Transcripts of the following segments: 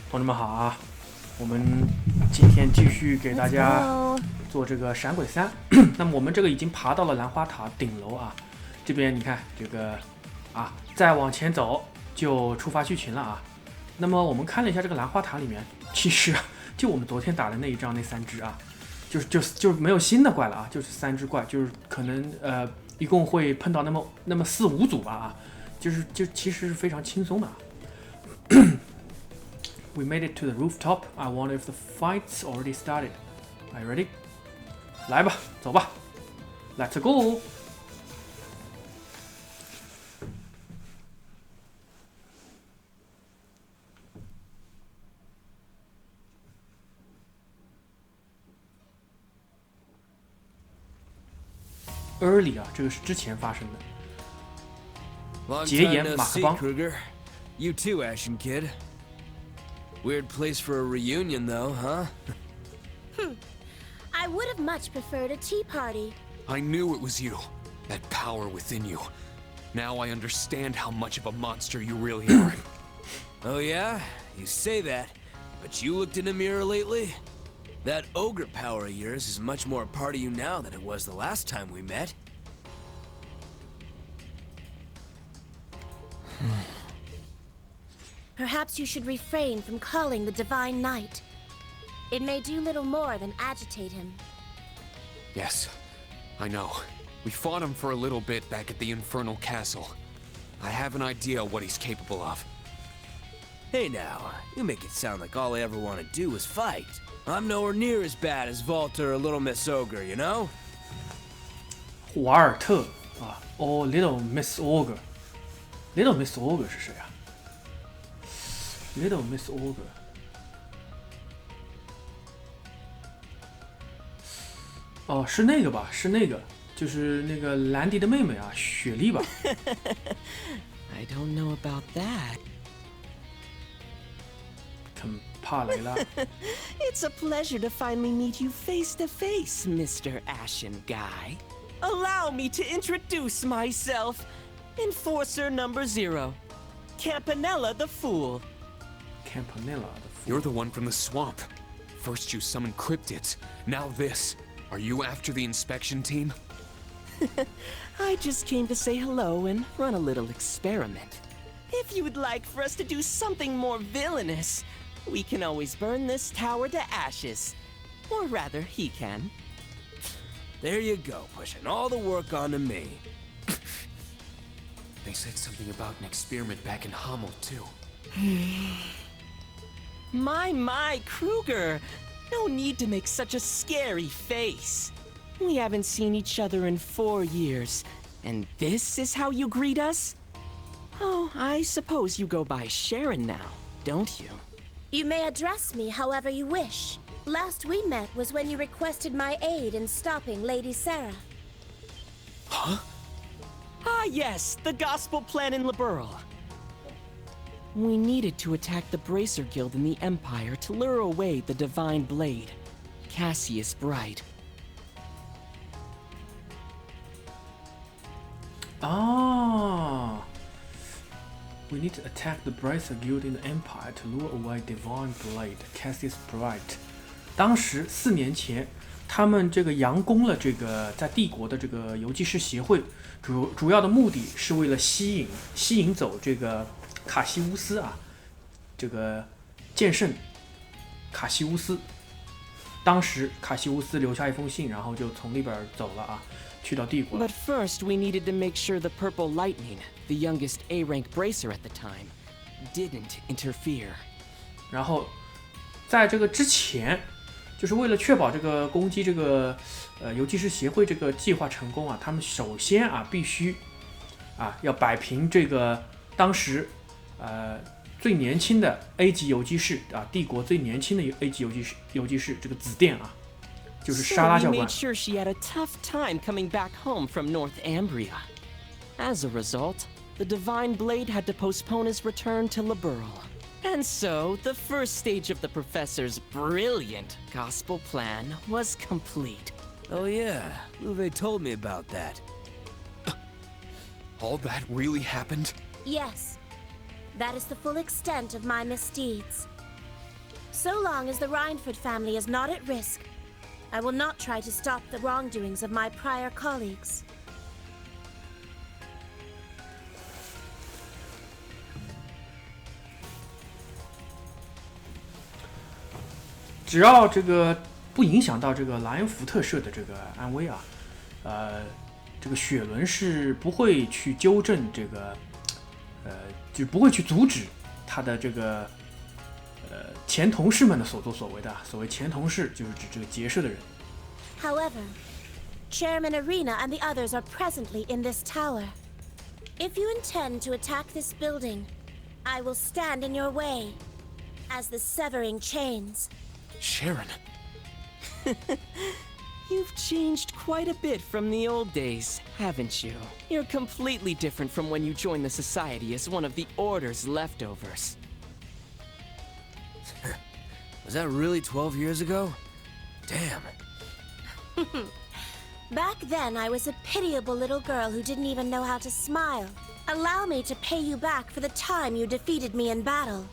同志们好啊！我们今天继续给大家做这个闪鬼3。那么我们这个已经爬到了兰花塔顶楼啊，这边你看这个啊，再往前走就触发剧情了啊。那么我们看了一下这个兰花塔里面，其实就我们昨天打的那一仗那3只啊，就是没有新的怪了啊，就是3只怪，就是可能一共会碰到那么4、5组吧啊，就其实是非常轻松的啊。We made it to the rooftop. I wonder if the fight's already started. Are you ready? 来吧，走吧 ，Let's go. early 啊，这个是之前发生的。结言马克邦。You too, Ashen Kid. Weird place for a reunion, though, huh? I would have much preferred a tea party. I knew it was you. That power within you. Now I understand how much of a monster you really are. Oh yeah? You say that, but you looked in a mirror lately? That ogre power of yours is much more a part of you now than it was the last time we met. Perhaps you should refrain from calling the Divine Knight. It may do little more than agitate him. Yes, I know. We fought him for a little bit back at the Infernal Castle. I have an idea what he's capable of. Hey now, you make it sound like all I ever want to do is fight. I'm nowhere near as bad as Walter or Little Miss Ogre, you know? 华尔特啊，哦 ，Little Miss Ogre。Little Miss Ogre 是谁啊？Little Miss Ogre， 哦，是那个吧？是那个，就是那个兰迪的妹妹啊，雪莉吧？ I don't know about that. 肯帕雷拉。It's a pleasure to finally meet you face to face, Mr. Ashen Guy. Allow me to introduce myself. Enforcer number 0, Campanella the Fool. Campanella the Fool. You're the one from the swamp. First you summoned cryptids, now this. Are you after the inspection team? I just came to say hello and run a little experiment. If you would like for us to do something more villainous, we can always burn this tower to ashes. Or rather, he can. There you go, pushing all the work onto me. They said something about an experiment back in Hamel, too. My, Kruger! No need to make such a scary face. We haven't seen each other in 4 years, and this is how you greet us? Oh, I suppose you go by Sharon now, don't you? You may address me however you wish. Last we met was when you requested my aid in stopping Lady Sarah. Huh? Ah yes, the gospel plan in Liberl. We needed to attack the Bracer Guild in the Empire to lure away the Divine Blade, Cassius Bright. Ah, we need to attack the Bracer Guild in the Empire to lure away Divine Blade, Cassius Bright. 当时4年前，他们这个佯攻了这个在帝国的这个游击士协会，主要的目的是为了吸引走这个卡西乌斯啊，这个剑圣卡西乌斯。当时卡西乌斯留下一封信，然后就从那边走了啊，去到帝国。But first, we needed to make sure the Purple Lightning, the youngest A-rank bracer at the time, didn't interfere. 然后在这个之前，就是为了确保这个攻击这个游击士协会这个计划成功啊，他们首先啊必须啊要摆平这个当时最年轻的 A 级游击士啊，帝国最年轻的 A 级游击士这个紫电啊，就是莎拉教官。So we made sure she had a tough time coming back home from North Ambria. As a result, the Divine Blade had to postpone his return to Liberl. And so, the first stage of the Professor's brilliant gospel plan was complete. Oh yeah, Uwe told me about that. All that really happened? Yes, that is the full extent of my misdeeds. So long as the Rhineford family is not at risk, I will not try to stop the wrongdoings of my prior colleagues. 只要这个不影响到这个莱恩福特社的这个安危啊，这个雪伦是不会去纠正这个，就不会去阻止他的这个前同事们的所作所为的。所谓前同事，就是指这个结社的人。However, Chairman Arena and the others are presently in this tower. If you intend to attack this building, I will stand in your way as the severing chains. Sharon. You've changed quite a bit from the old days, haven't you? You're completely different from when you joined the Society as one of the Order's leftovers. Was that really 12 years ago? Damn. Back then, I was a pitiable little girl who didn't even know how to smile. Allow me to pay you back for the time you defeated me in battle.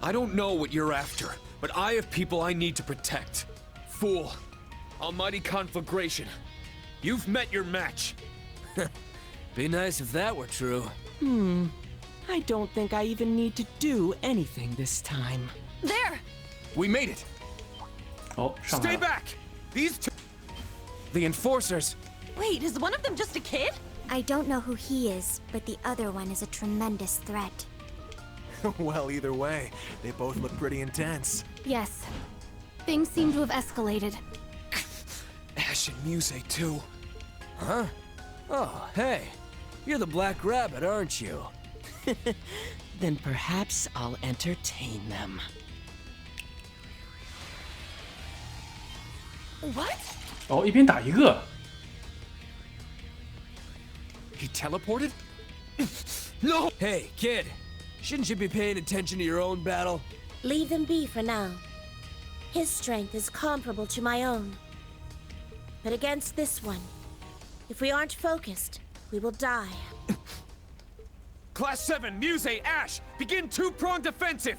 I don't know what you're after, but I have people I need to protect. Fool. Almighty Conflagration. You've met your match. Be nice if that were true. I don't think I even need to do anything this time. There! We made it. 哦，上来 Stay 了。 back! These two... The enforcers. Wait, is one of them just a kid? I don't know who he is, but the other one is a tremendous threat. Well, either way, they both look pretty intense. Yes. Things seem to have escalated. Ash and Muse, too. Huh? Oh, hey. You're the Black Rabbit, aren't you? Then perhaps I'll entertain them. What? 哦，一边打一个。 He teleported? No! Hey, kid. Shouldn't you be paying attention to your own battle? Leave them be for now. His strength is comparable to my own. But against this one, if we aren't focused, we will die. Class 7, Muse, Ash, begin two-pronged offensive!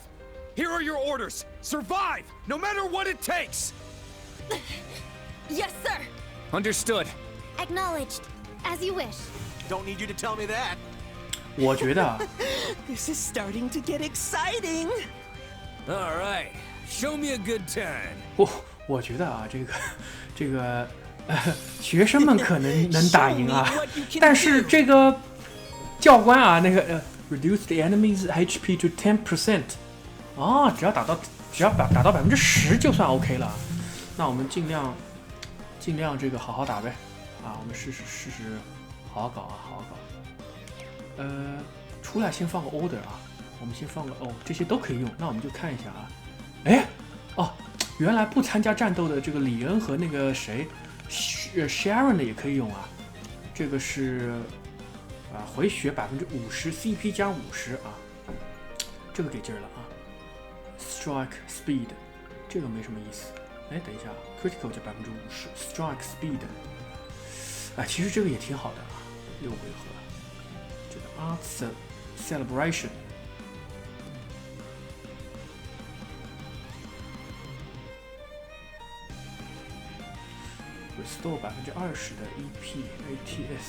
Here are your orders. Survive, no matter what it takes! Yes, sir! Understood. Acknowledged. As you wish. Don't need you to tell me that. 我觉得啊， This is starting to get exciting. All right. Show me a good turn. 我觉得啊，这个学生们可能能打赢啊，但是这个教官啊，那个reduce the enemy's HP to 10%， 哦，只要打到10%就算 OK 了。那我们尽量这个好好打呗，啊，我们试试好好搞啊，好好搞。出来先放个 order 啊，我们先放个这些都可以用，那我们就看一下啊，哎，哦，原来不参加战斗的这个李恩和那个谁，Sharon 的也可以用啊，这个是回血50% ，CP 加50啊，这个给劲儿了啊 ，Strike Speed 这个没什么意思，哎，等一下 ，Critical 加50%，Strike Speed， 哎，其实这个也挺好的啊，6回合。这个 Art Celebration， Restore 20%的 EP ATS，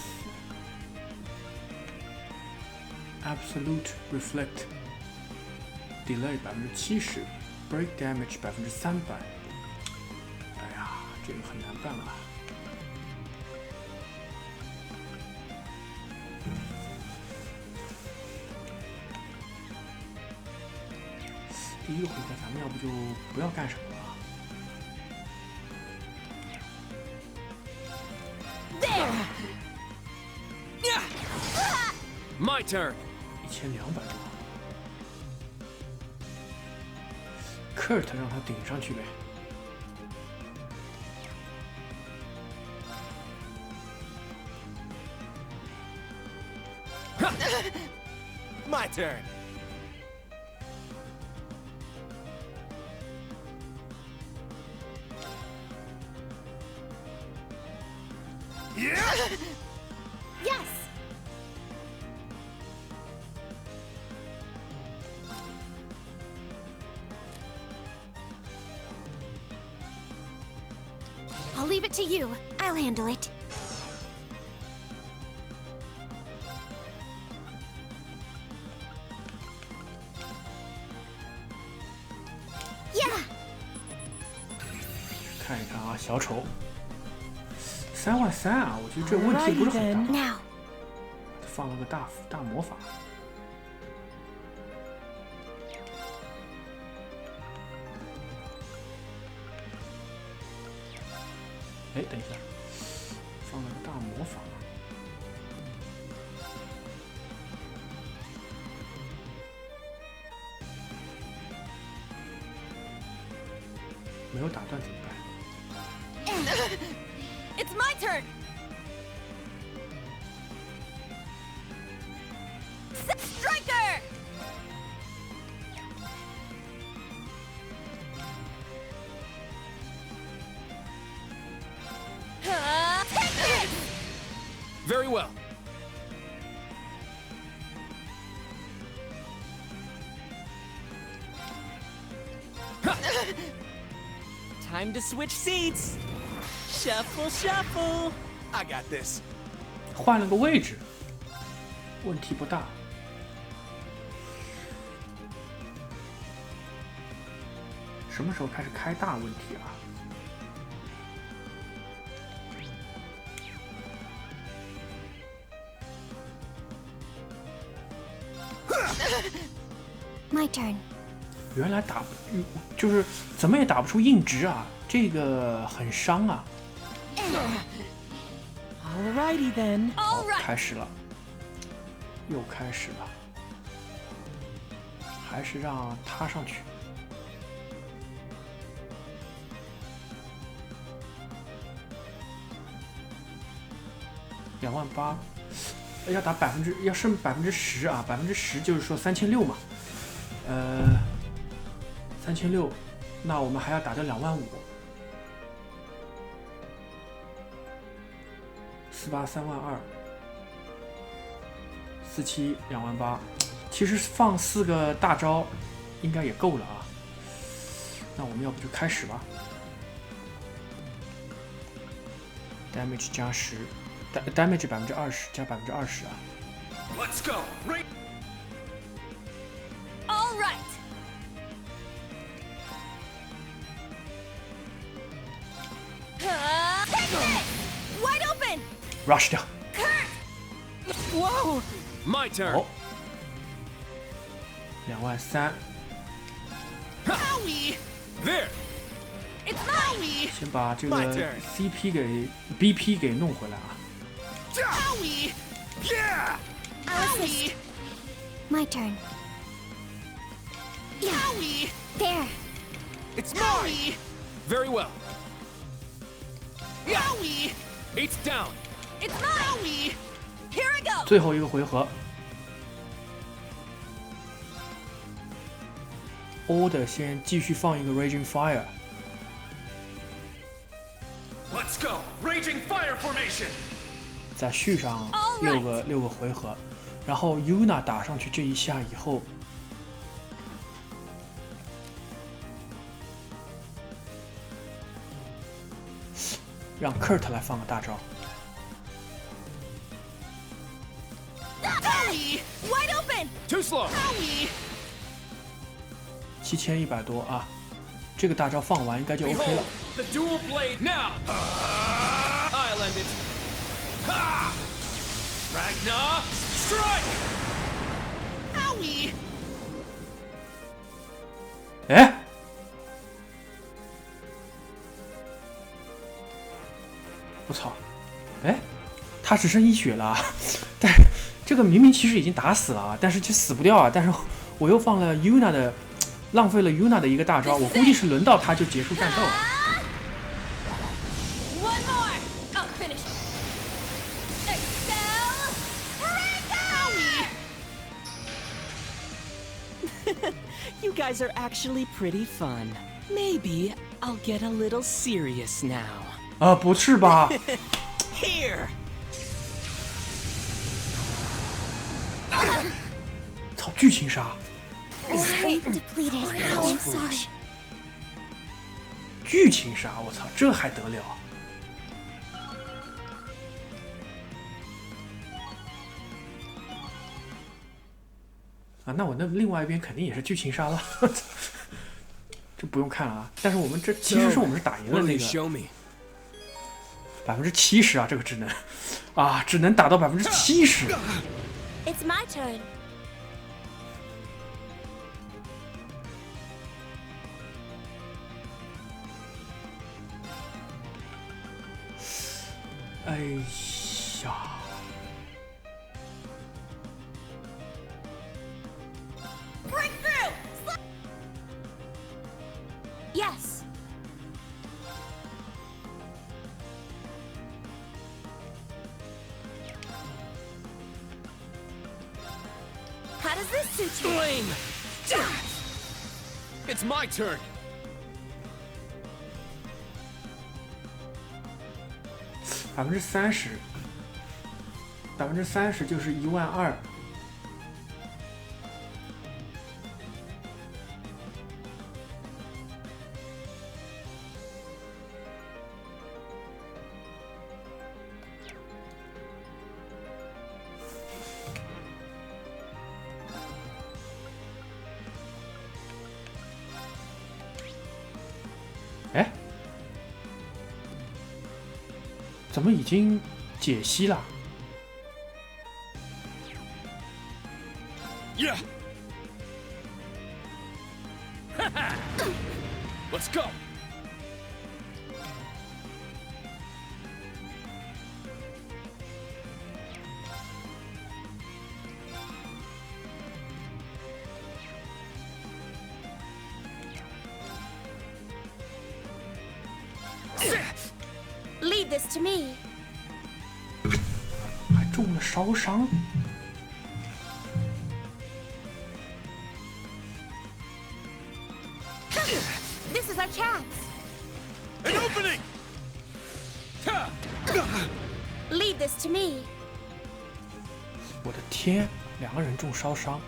Absolute Reflect Delay 70%， Break Damage 300%。哎呀，这个很难办啊。第一个回合咱们要不就不要干什么了。My turn. 1200多。Kurt 让他顶上去呗。My turn. Yes! leave it to you. I'll handle it. Yeah. 看一看啊，小丑33000啊，我觉得这问题不是很大。 Now. 放了个大魔法。哎，等一下，放了个大魔法。没有打断怎么办？ It's my turn. Striker. Take it. Very well. Time to switch seats. Shuffle, shuffle. I got this. 换了个位置，问题不大。什么时候开始开大问题啊？ My turn. 原来就是怎么也打不出硬直啊，这个很伤啊。 Alrighty then. 好，开始了，又开始了，还是让他上去。28000，要打要剩10%啊，10%就是说3600嘛。3600，那我们还要打掉25000。 48 32000， 47 28000，其实放4个大招应该也够了啊。那我们要不就开始吧。damage 加10，damage 20%加20%啊。 Let's go. All right. Take it. Wide open. rush 掉。 Whoa! My turn. 好，23000， Howie. There. It's Howie. 先把这 My 个 turn. CP 给 BP 给弄回来啊。 Howie. Yeah! I'll assist. My turn. Yeah. Howie. There. It's mine! Howie. Very well. Howie. Eight's down. It's mine. Howie. Here I go. 最后一个回合 ，Order 先继续放一个 Raging Fire。 Let's go. Raging fire formation. 再续上6个回合，然后 Yuna 打上去这一下以后，让 Kurt 来放个大招。 Howie. Wide open. Too slow. Howie. 7100多啊，这个大招放完应该就 OK 了 Behold,。the dual blade now. I'll end it. Ha! Ragnar, strike! Howie. 哎，我操！哎，他只剩1血了啊，但是这个明明其实已经打死了啊，但是就死不掉啊。但是我又放了 Yuna 的，浪费了 Yuna 的一个大招，我估计是轮到他就结束战斗了。 One more. I'll finish. Excel. Howie. You guys are actually pretty fun. Maybe I'll get a little serious now. 啊，不是吧？ Here! 操，剧情杀！ Strength depleted. I'm sorry. 剧情杀！我操，这还得了？啊，那我那另外一边肯定也是剧情杀了，这不用看了啊。但是我们这其实是我们是打赢了那个70%啊，这个只能啊，只能打到70%。It's my turn. 哎呀！ Break through! Yes. How does this suit you? Flame! It's my turn. 30%就是12000。哎，怎么已经解析了？ Yeah. Let's go. Leave this to me. 还中了烧伤。 This is our chance. An opening. Leave this to me. 我的天，2个人中烧伤。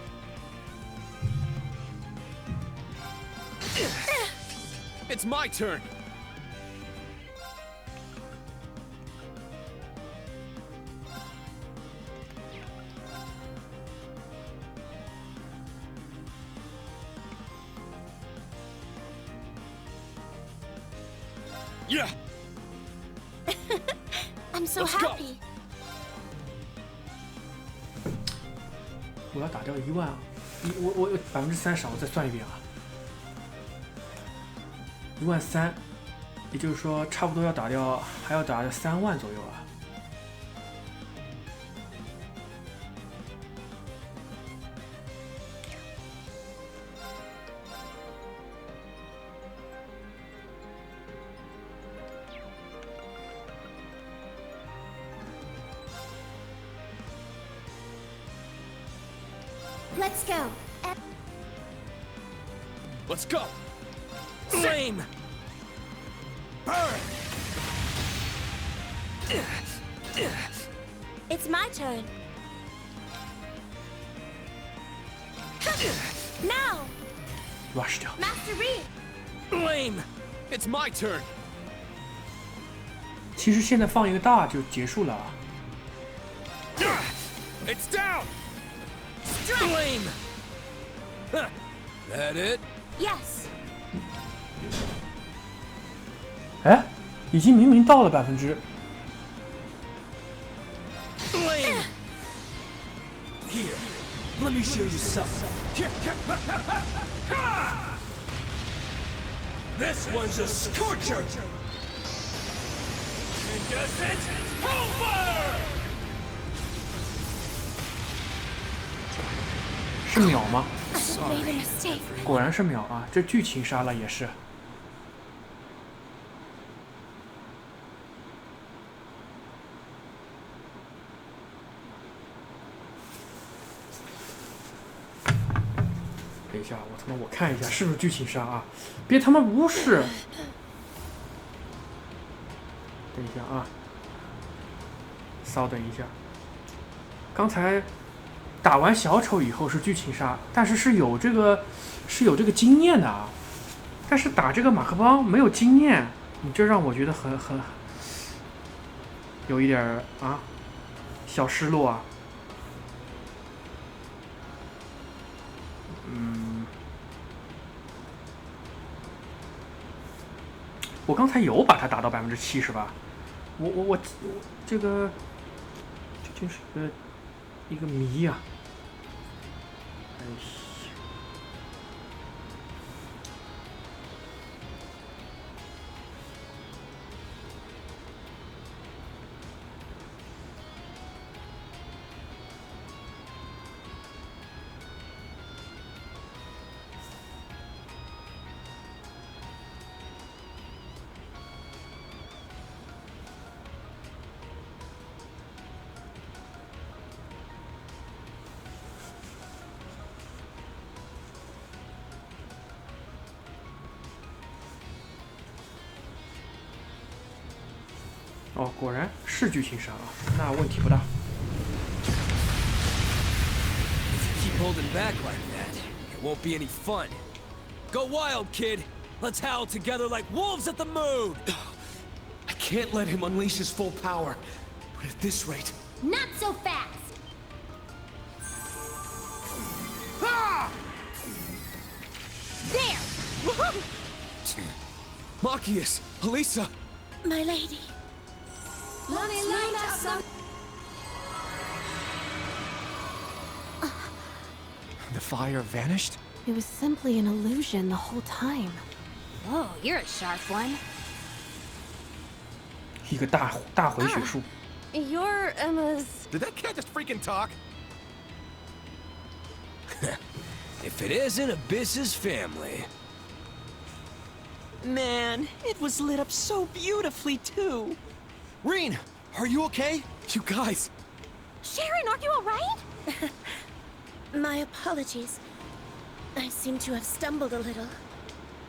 It's my turn. Yeah. I'm so Let's go. happy. 我要打掉1万，我30%，我再算一遍啊，13000，也就是说差不多要打掉，还要打掉3万左右啊。 Let's go. Let's go. Flame. Burn. It's my turn. Now, rush 掉。 Master Reed. Flame. It's my turn. 其实现在放一个大就结束了啊。 It's down. Flame. That it? Yes. 哎，已经明明到了%。 Flame. Here, let me show you something. This one's a scorcher. And guess it's over. 是秒吗？ Made a mistake. 果然是秒啊！这剧情杀了也是。等一下，我看一下是不是剧情杀啊？别他妈无视！等一下啊，稍等一下。刚才打完小丑以后是剧情杀，但是是有这个经验的啊。但是打这个马克邦没有经验，你这让我觉得很有一点啊小失落啊。我刚才有把它打到70%吧？我这个这真是一个谜呀！哎呀。哦，果然是剧情杀啊，那问题不大。If you keep holding back like that, it won't be any fun. Go wild, kid. Let's howl together like wolves at the moon. I can't let him unleash his full power. But at this rate... Not so fast! Ah! There! Machias! Elisa! My lady. The fire vanished? It was simply an illusion the whole time. Whoa, you're a sharp one. 一个大回血术。You're Emma's... Did that cat just freaking talk? If it isn't Abyss's family. Man, it was lit up so beautifully too. Reen, are you okay? You guys! Sharon, are you alright? My apologies. I seem to have stumbled a little.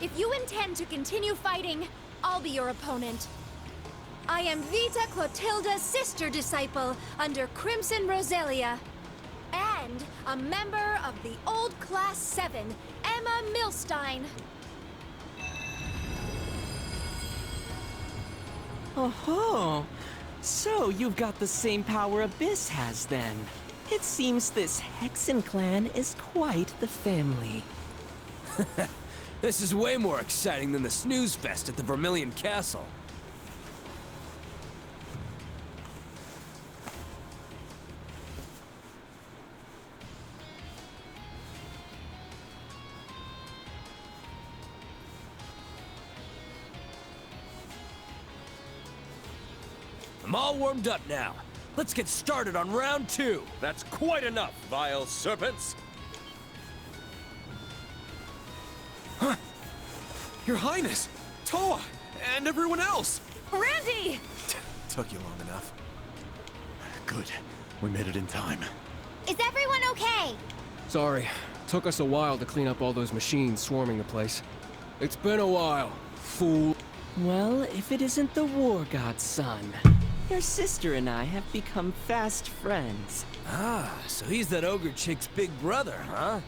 If you intend to continue fighting, I'll be your opponent. I am Vita Clotilda's sister disciple under Crimson Roselia. And a member of the Old Class 7, Emma Milstein. Oh, so you've got the same power Abyss has then. It seems this Hexen clan is quite the family. This is way more exciting than the snooze fest at the Vermilion Castle. I'm all warmed up now. Let's get started on round 2. That's quite enough, vile serpents! Huh? Your Highness! Toa! And everyone else! Randy! Took you long enough. Good. We made it in time. Is everyone okay? Sorry, took us a while to clean up all those machines swarming the place. It's been a while, fool. Well, if it isn't the War God's son, your sister and I have become fast friends. Ah, so he's that ogre chick's big brother, huh?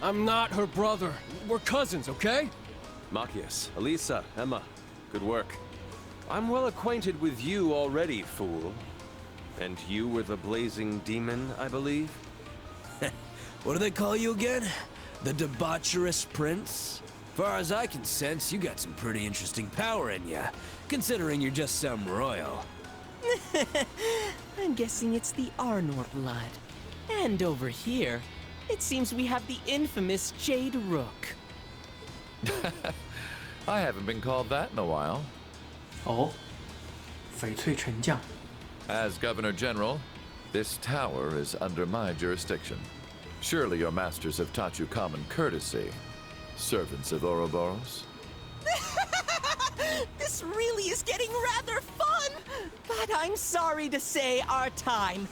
I'm not her brother. We're cousins, okay? Machias, Elisa, Emma, good work. I'm well acquainted with you already, fool. And you were the blazing demon, I believe? What do they call you again? The debaucherous prince? Far as I can sense, you got some pretty interesting power in ya, considering you're just some royal. I'm guessing it's the Arnor blood. And over here, it seems we have the infamous Jade Rook. I haven't been called that in a while. 哦，翡翠沉降。As Governor General, this tower is under my jurisdiction. Surely your masters have taught you common courtesy, servants of Ouroboros. This really is getting rather fun! But I'm sorry to say our time...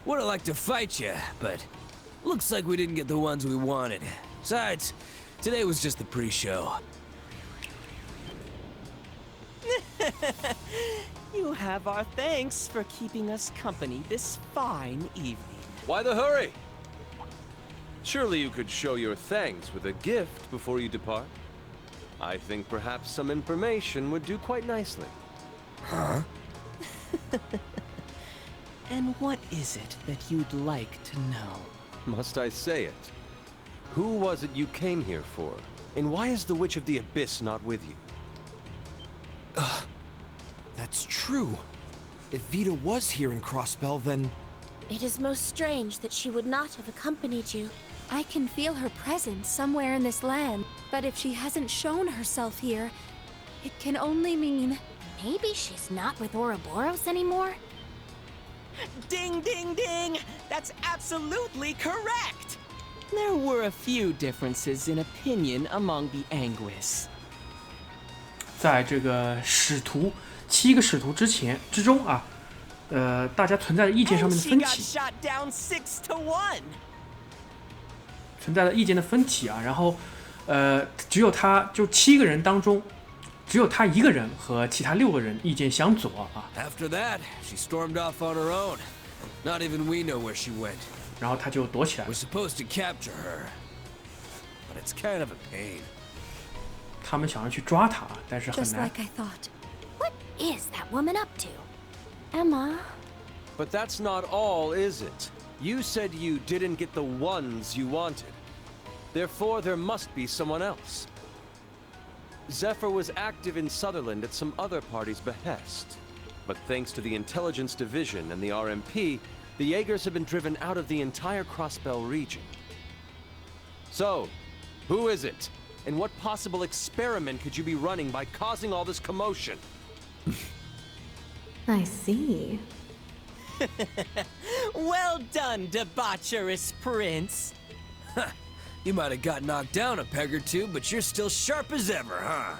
Would have liked to fight you, but looks like we didn't get the ones we wanted. Besides, today was just the pre-show. You have our thanks for keeping us company this fine evening. Why the hurry? Surely you could show your thanks with a gift before you depart. I think perhaps some information would do quite nicely. Huh? And what is it that you'd like to know? Must I say it? Who was it you came here for? And why is the Witch of the Abyss not with you? That's true. If Vita was here in Crossbell, then... It is most strange that she would not have accompanied you. I can feel her presence somewhere in this land, but if she hasn't shown herself here, it can only mean... Maybe she's not with Ouroboros anymore? Ding, ding, ding! That's absolutely correct! There were a few differences in opinion among the Anguis. 在这个7个使徒之中啊，大家存在的意见上面的分歧，存在的意见的分歧啊，然后只有他就7个人当中，只有他一个人和其他6个人意见相左啊。After that, she stormed off on her own. Not even we know where she went. 然后他就躲起来 We're supposed to capture her, but it's kind of a pain. 他们想要去抓他，但是很 Just 难。 like I thought. What is that woman up to? Emma? But that's not all, is it? You said you didn't get the ones you wanted. Therefore, there must be someone else. Zephyr was active in Sutherland at some other party's behest. But thanks to the Intelligence Division and the RMP, the Jaegers have been driven out of the entire Crossbell region. So, who is it? And what possible experiment could you be running by causing all this commotion? I see. Well done, debaucherous prince. You might have got knocked down a peg or two, but you're still sharp as ever, huh?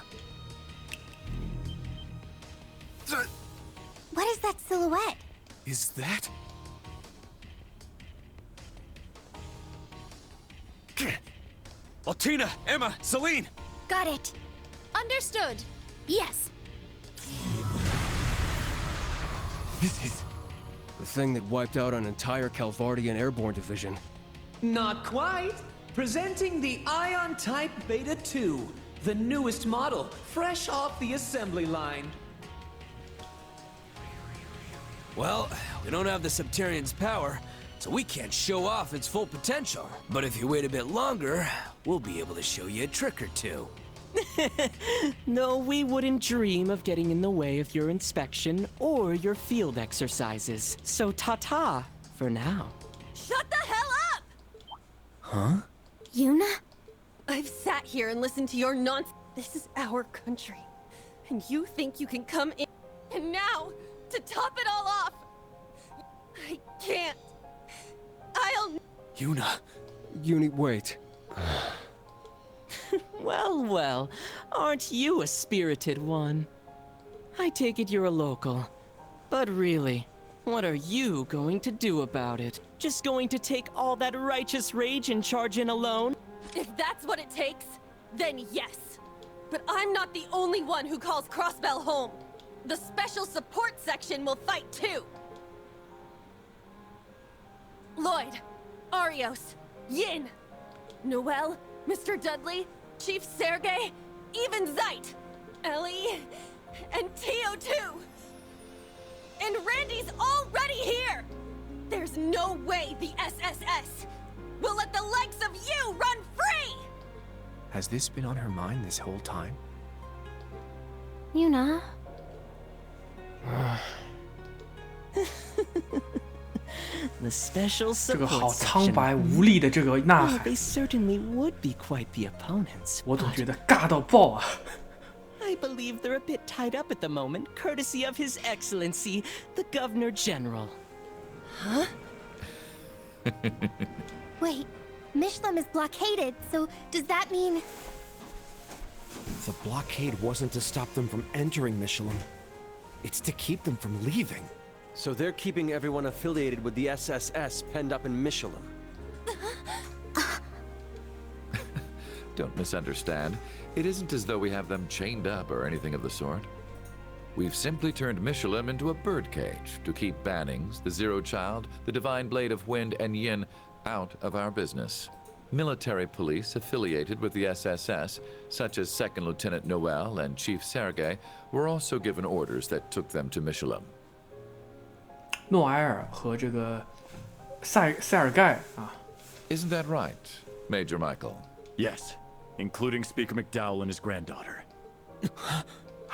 What is that silhouette? Is that... Altina, Emma, Celine! Got it. Understood. Yes. This is... The thing that wiped out an entire Calvardian airborne division. Not quite. Presenting the Ion Type Beta 2, the newest model, fresh off the assembly line. Well, we don't have the Septarian's power, so we can't show off its full potential. But if you wait a bit longer, we'll be able to show you a trick or two. No, we wouldn't dream of getting in the way of your inspection or your field exercises. So ta-ta for now. Shut the hell up! Huh? Yuna? I've sat here and listened to your nonsense. This is our country. And you think you can come in... And now, to top it all off... I can't. I'll... Yuna. Uni, wait. Well, well, aren't you a spirited one? I take it you're a local. But really, what are you going to do about it? Just going to take all that righteous rage and charge in alone? If that's what it takes, then yes. But I'm not the only one who calls Crossbell home. The Special Support Section will fight too. Lloyd, Arios, Yin, Noel, Mr. Dudley, Chief Sergei, even Zeit, Ellie, and Tio too. And Randy's already here! There's no way the SSS will let the likes of you run free! Has this been on her mind this whole time? Yuna? The special 这个 support 好 section. 苍白无力的这个呐 Well, 喊， they certainly would be quite the opponents. 我总 but 觉得尬到爆啊！ I believe they're a bit tied up at the moment, courtesy of His Excellency, the Governor General. Huh? Wait, Mishlam is blockaded, so does that mean... The blockade wasn't to stop them from entering Michelin. It's to keep them from leaving. So they're keeping everyone affiliated with the SSS penned up in Michelin. Don't misunderstand. It isn't as though we have them chained up or anything of the sort. We've simply turned Michelin into a birdcage to keep Bannings, the Zero Child, the Divine Blade of Wind, and Yin out of our business. Military police affiliated with the SSS, such as Second Lieutenant Noel and Chief Sergei, were also given orders that took them to Michelin. 诺埃尔和这个塞尔盖啊 Isn't that right, Major Michael? Yes, including Speaker McDowell and his granddaughter.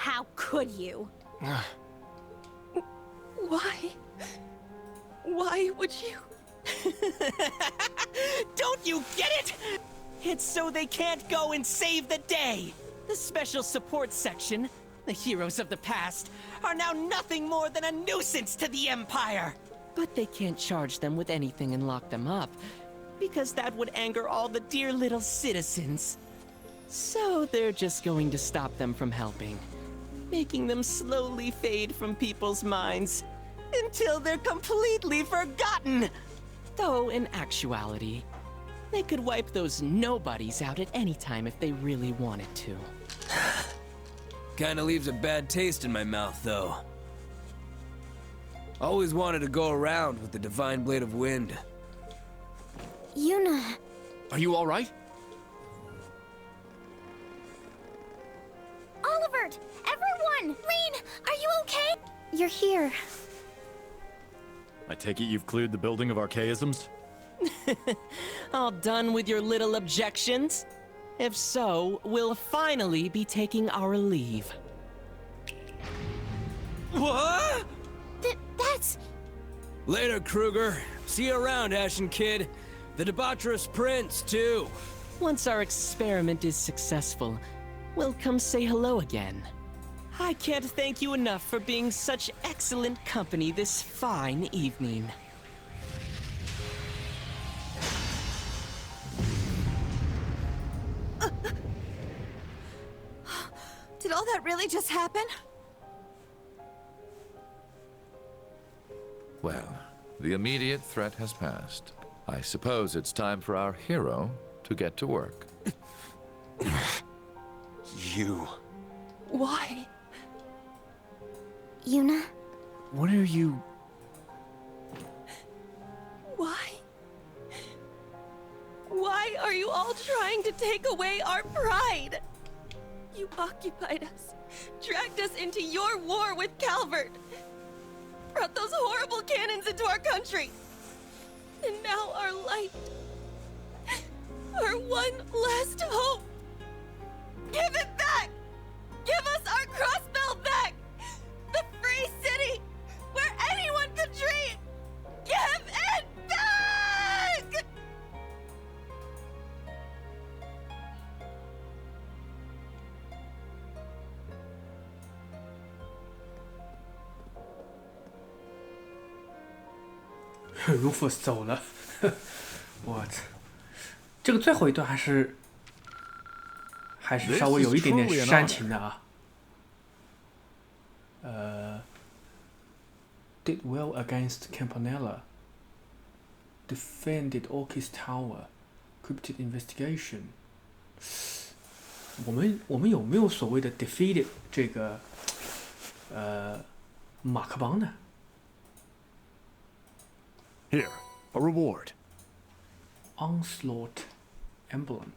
How could you? Why? Why would you? Don't you get it? It's so they can't go and save the day. The special support section, the heroes of the past, are now nothing more than a nuisance to the Empire. But they can't charge them with anything and lock them up, because that would anger all the dear little citizens. So they're just going to stop them from helping, making them slowly fade from people's minds until they're completely forgotten. Though in actuality, they could wipe those nobodies out at any time if they really wanted to. Kinda leaves a bad taste in my mouth, though. Always wanted to go around with the Divine Blade of Wind. Yuna. Are you all right? Oliver! Everyone! Rean, are you okay? You're here. I take it you've cleared the building of archaisms? All done with your little objections? If so, we'll finally be taking our leave. What? That's... Later, Kruger. See you around, Ashen Kid. The debaucherous prince, too. Once our experiment is successful, we'll come say hello again. I can't thank you enough for being such excellent company this fine evening. Did all that really just happen? Well, the immediate threat has passed. I suppose it's time for our hero to get to work. You... Why? Yuna? What are you... Why? Why are you all trying to take away our pride? You occupied us, dragged us into your war with Calvert, brought those horrible cannons into our country. And now our light, our one last hope. Give it back! Give us our crossbell back! The free city where anyone could dream! Give it back! Rufus 走了，我操！这个最后一段还是稍微有一点点煽情的啊。Did well against Campanella. Defended Orchis Tower. Cryptid investigation. 我们有没有所谓的 defeated 这个马克邦呢？ Here, a reward. Onslaught emblem.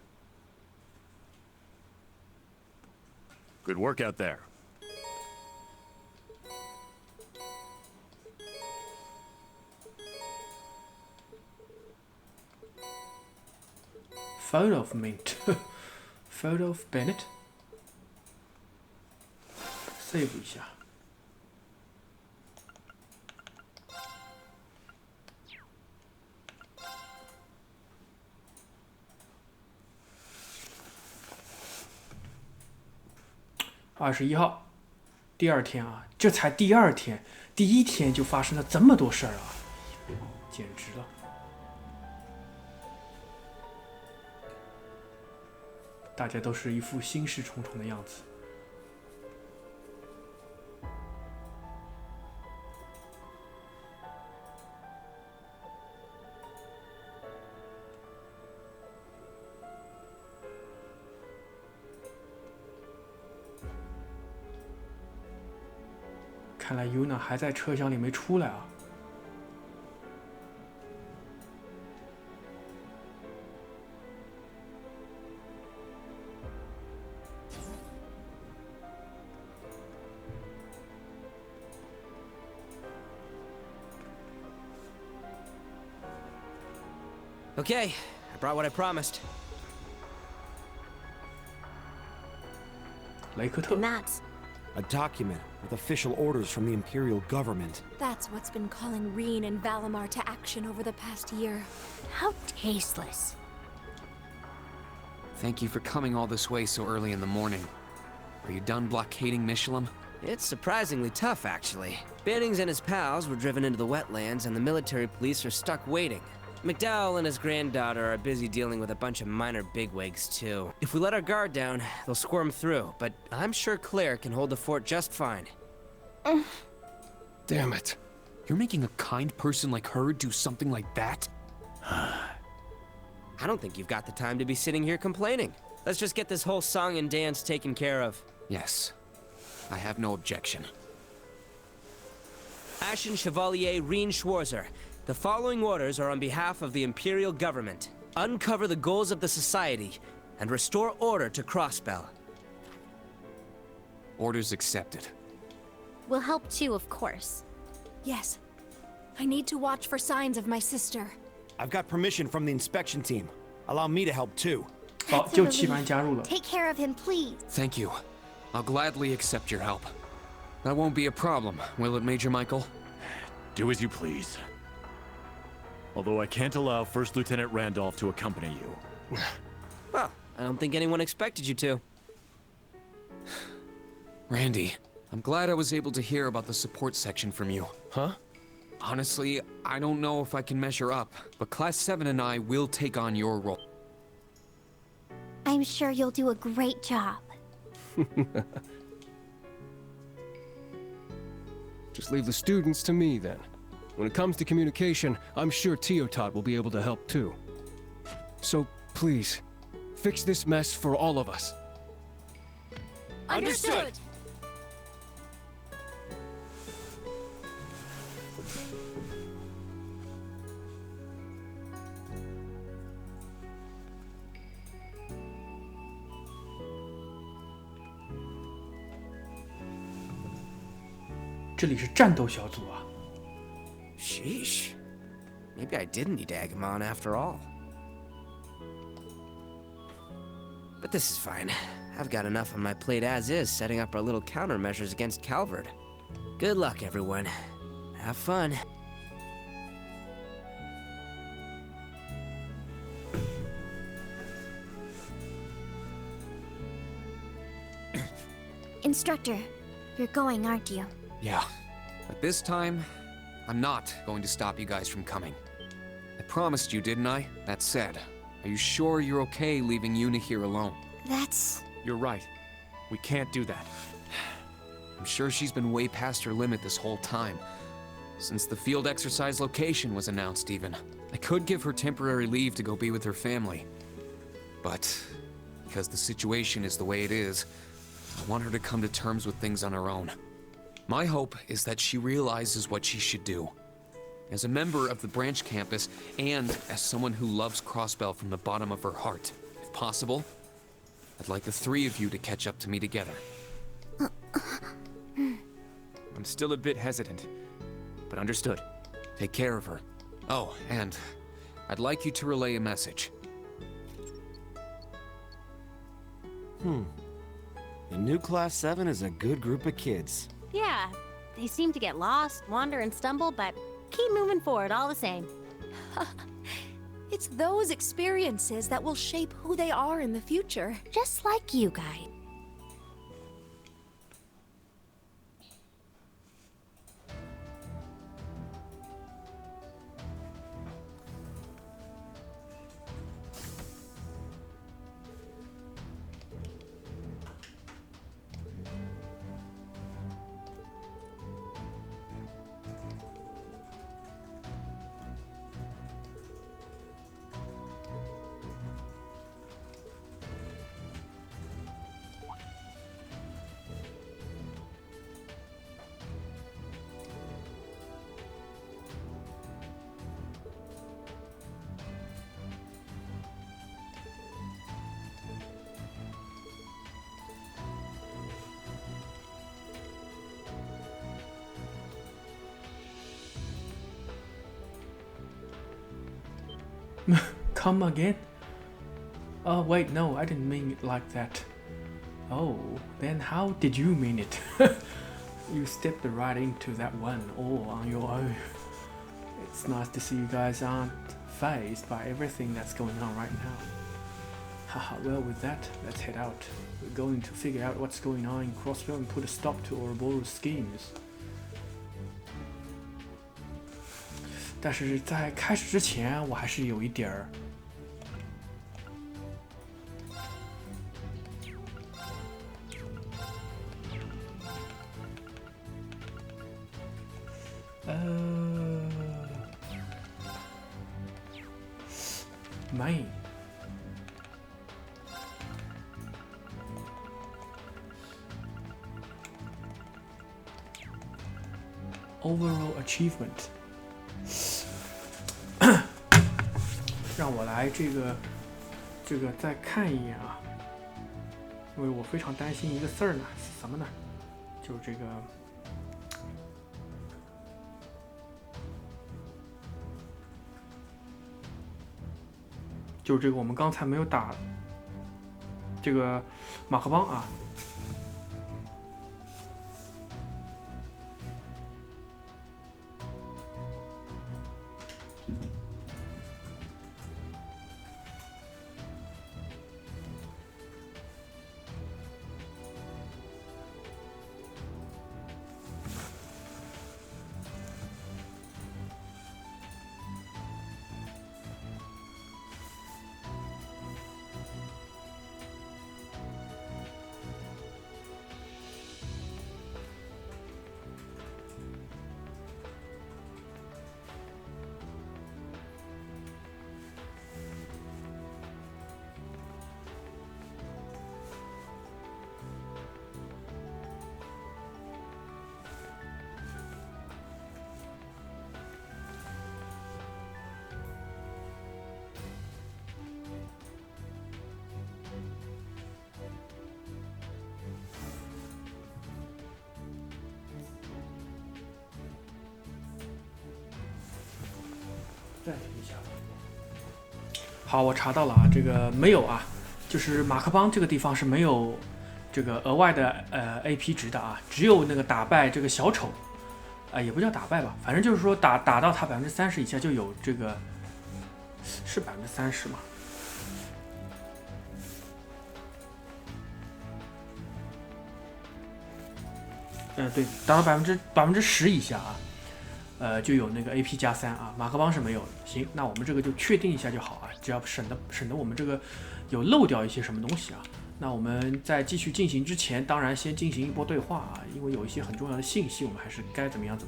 Good work out there. Photo of Mint. Photo of Bennett. Save 一下。21号，第二天啊，这才第二天，第一天就发生了这么多事儿啊，简直了！大家都是一副心事重重的样子。看来 Yuna 还在车厢里没出来啊。Okay, I brought what I promised. 雷克特。 And that's A document with official orders from the Imperial government. That's what's been calling Reen and Valimar to action over the past year. How tasteless. Thank you for coming all this way so early in the morning. Are you done blockading Michelin? It's surprisingly tough, actually. Bannings and his pals were driven into the wetlands, and the military police are stuck waiting. McDowell and his granddaughter are busy dealing with a bunch of minor bigwigs, too. If we let our guard down, they'll squirm through, but I'm sure Claire can hold the fort just fine. Damn it. You're making a kind person like her do something like that? I don't think you've got the time to be sitting here complaining. Let's just get this whole song and dance taken care of. Yes. I have no objection. Ashen Chevalier Reen Schwarzer. The following orders are on behalf of the Imperial government. Uncover the goals of the Society, and restore order to Crossbell. Orders accepted. We'll help too, of course. Yes. I need to watch for signs of my sister. I've got permission from the inspection team. Allow me to help too. 好，就期盼加入了。 Take care of him, please. Thank you. I'll gladly accept your help. That won't be a problem, will it, Major Michael? Do as you please. Although I can't allow First Lieutenant Randolph to accompany you. Well, I don't think anyone expected you to. Randy, I'm glad I was able to hear about the support section from you. Huh? Honestly, I don't know if I can measure up, but Class 7 and I will take on your role. I'm sure you'll do a great job. Just leave the students to me, then. When it comes to communication, I'm sure Teotot will be able to help too. So, please, fix this mess for all of us. Understood! 这里是战斗小组啊。 Sheesh. Maybe I didn't need to egg him on after all. But this is fine. I've got enough on my plate as is setting up our little countermeasures against Calvard. Good luck, everyone. Have fun. Instructor, you're going, aren't you? Yeah, but this time, I'm not going to stop you guys from coming. I promised you, didn't I? That said, are you sure you're okay leaving Una here alone? That's... You're right. We can't do that. I'm sure she's been way past her limit this whole time. Since the field exercise location was announced, even. I could give her temporary leave to go be with her family. But, because the situation is the way it is, I want her to come to terms with things on her own. My hope is that she realizes what she should do. As a member of the branch campus, and as someone who loves Crossbell from the bottom of her heart. If possible, I'd like the three of you to catch up to me together. I'm still a bit hesitant, but understood. Take care of her. Oh, and I'd like you to relay a message. The new Class 7 is a good group of kids. Yeah, they seem to get lost, wander, and stumble, but keep moving forward all the same. It's those experiences that will shape who they are in the future. Just like you guys. Come again? Oh, wait, no, I didn't mean it like that. Oh, then how did you mean it? You stepped right into that one all on your own. It's nice to see you guys aren't fazed by everything that's going on right now. Haha, well with that, let's head out. We're going to figure out what's going on in Crossville and put a stop to Ouroboros schemes. 但是在开始之前，我还是有一点儿。Main overall achievement 让我来这个再看一眼啊，因为我非常担心一个事儿呢，是什么呢？就是这个。就是这个我们刚才没有打这个马克邦啊。暂停一下。好，我查到了啊，这个没有啊，就是马克邦这个地方是没有这个额外的AP 值的啊，只有那个打败这个小丑，也不叫打败吧，反正就是说打到他30%以下就有这个，是30%吗？对，达到10%以下啊，就有那个 AP +3啊，马克邦是没有的。行，那我们这个就确定一下就好啊，只要省得我们这个有漏掉一些什么东西啊。那我们在继续进行之前，当然先进行一波对话啊，因为有一些很重要的信息，我们还是该怎么样啊。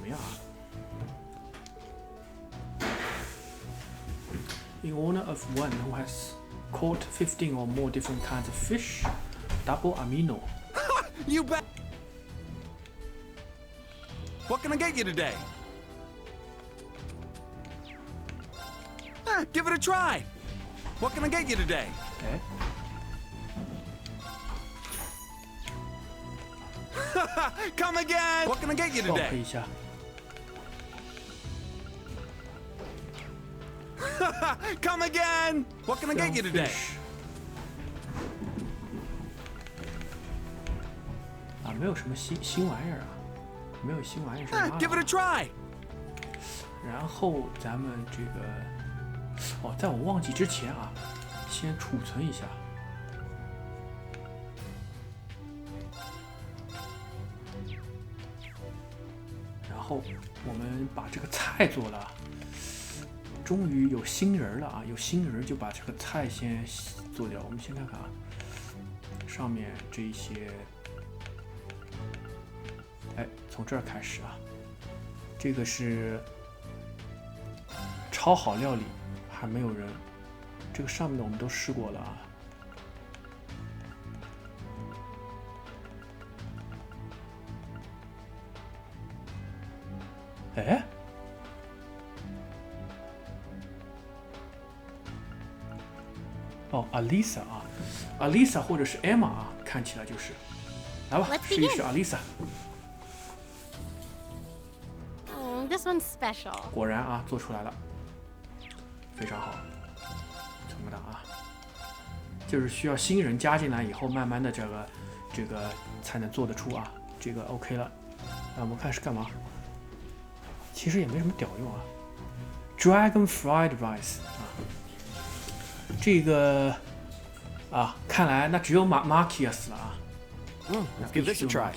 In honor of one who has caught 15 or more different kinds of fish, double amino. You bet. What can I get you today? Give it a try. What can I get you today? Come again. What can I get you today? Come again. What can I get you today? 啊，没有什么新玩意儿啊，没有新玩意儿是啥 Give it a try. 然后咱们这个，在我忘记之前啊，先储存一下。然后我们把这个菜做了，终于有新人了啊！有新人就把这个菜先做掉。我们先看看啊，上面这一些，从这儿开始啊，这个是超好料理，还没有人。这个上面的我们都试过了啊。Alisa 啊 ，Alisa 或者是 Emma 啊，看起来就是。来吧，试一试 Alisa。This one's special. 果然啊，做出来了，非常好，成个档啊。就是需要新人加进来以后，慢慢的这个才能做得出啊，这个 OK 了。那我们看是干嘛？其实也没什么屌用啊。Dragon fried rice 啊，这个啊，看来那只有Marcus 了啊。Let's give this a try.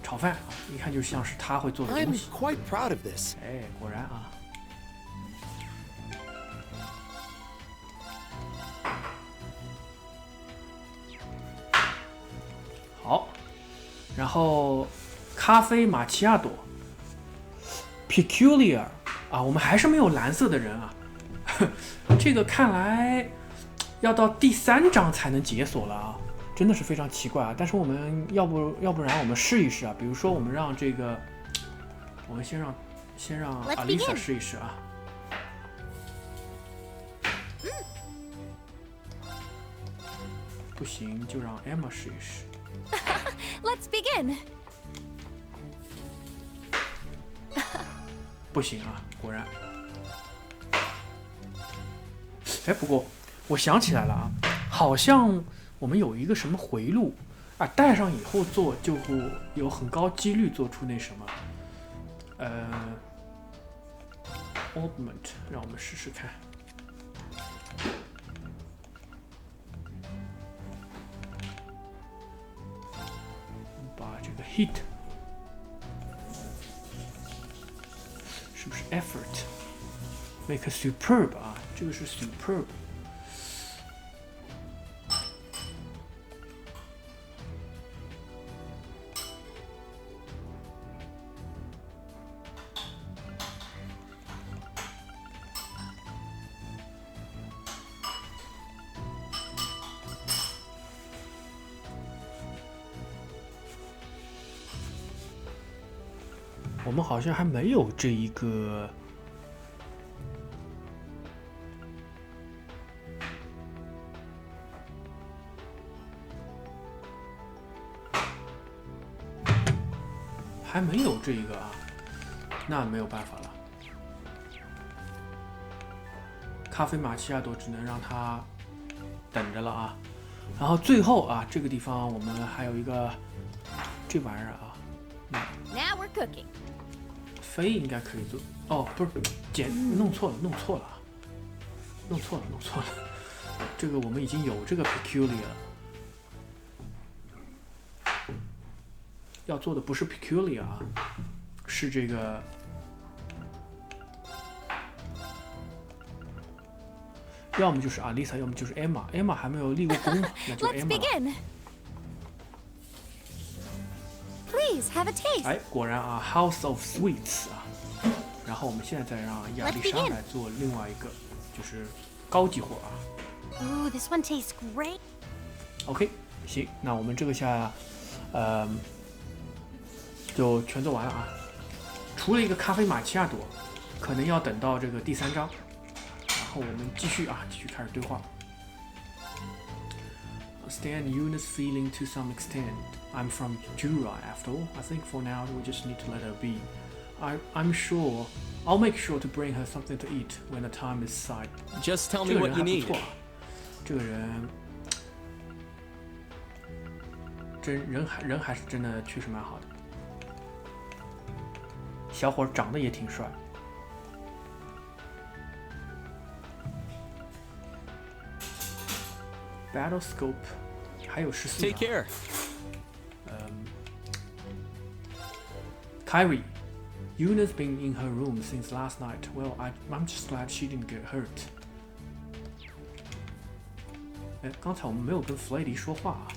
炒饭啊，一看就像是他会做的东西。 I'm quite proud of this. 哎，果然啊。好，然后咖啡玛奇亚朵 peculiar 啊，我们还是没有蓝色的人啊。这个看来要到第3章才能解锁了啊，真的是非常奇怪啊。但是我们要不然我们试一试啊，比如说我们让这个，我们先让阿丽莎试一试啊。不行就让 Emma 试一试。Let's begin. 不行啊，果然。哎，不过我想起来了啊，好像我们有一个什么回路啊，带上以后做就会有很高几率做出那什么augment， 让我们试试看。把这个 heat 是不是 effort make a superb 啊？这个是 superb。我们好像还没有这一个啊，那没有办法了。咖啡玛奇亚朵只能让它等着了啊。然后最后啊，这个地方我们还有一个这玩意儿啊。Now we're cooking. 飞应该可以做哦，不是，弄错了，弄错了。这个我们已经有这个 peculiar 了，要做的不是 peculiar 啊，是这个要么就是 Alisa， 要么就是 Emma 还没有立过功，那就 Emma 了。Please have a taste. 哎，果然啊 ，House of Sweets 啊。然后我们现在再让亚丽莎来做另外一个，就是高级货啊。Ooh, this one tastes great. OK， 行，那我们这个下，就全做完了啊。除了一个咖啡玛奇亚朵，可能要等到这个第3章。然后我们继续开始对话。Understand Yuna's feeling to some extent. I'm from Jura after all. I think for now we just need to let her be. I'm sure I'll make sure to bring her something to eat when the time is right. Just tell me what you need. 这个人人还是真的确实蛮好的。小伙长得也挺帅。Battle scope 还有14。Take care. Kyrie, Yuna's been in her room since last night. Well, I'm just glad she didn't get hurt. 哎，刚才我们没有跟弗雷迪说话啊。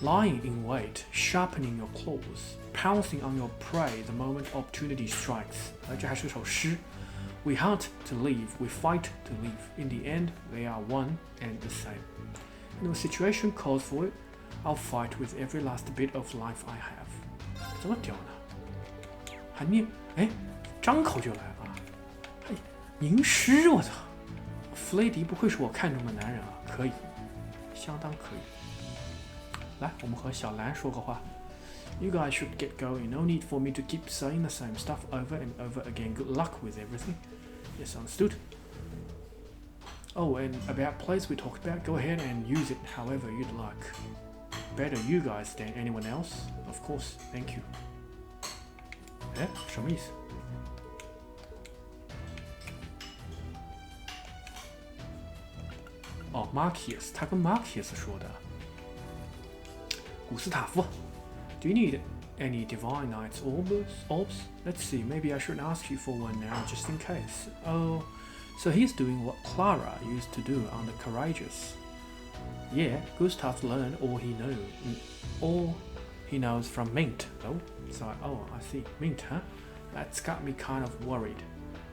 Lying in wait, sharpening your claws, pouncing on your prey the moment opportunity strikes. 这还是首诗。We hunt to live, we fight to live. In the end, they are one and the same. And when the situation calls for it, I'll fight with every last bit of life I have. 怎么屌呢？还念哎，张口就来啊！哎，吟诗，我操！弗雷迪不愧是我看中的男人啊，可以，相当可以。来，我们和小兰说个话。You guys should get going. No need for me to keep saying the same stuff over and over again. Good luck with everything. Yes, understood. Oh, and about place we talked about, go ahead and use it however you'd like. Better you guys than anyone else. Of course, thank you. 哎，什么意思？哦 ，Marcus， 他跟 Marcus 说的。古斯塔夫 ，Do you need any divine knight's orbs? Let's see, maybe I should ask you for one now, just in case. Oh, so he's doing what Clara used to do on the Courageous. Yeah, Gustav's learned all he knows from Mint. Oh, so I see. Mint, huh? That's got me kind of worried.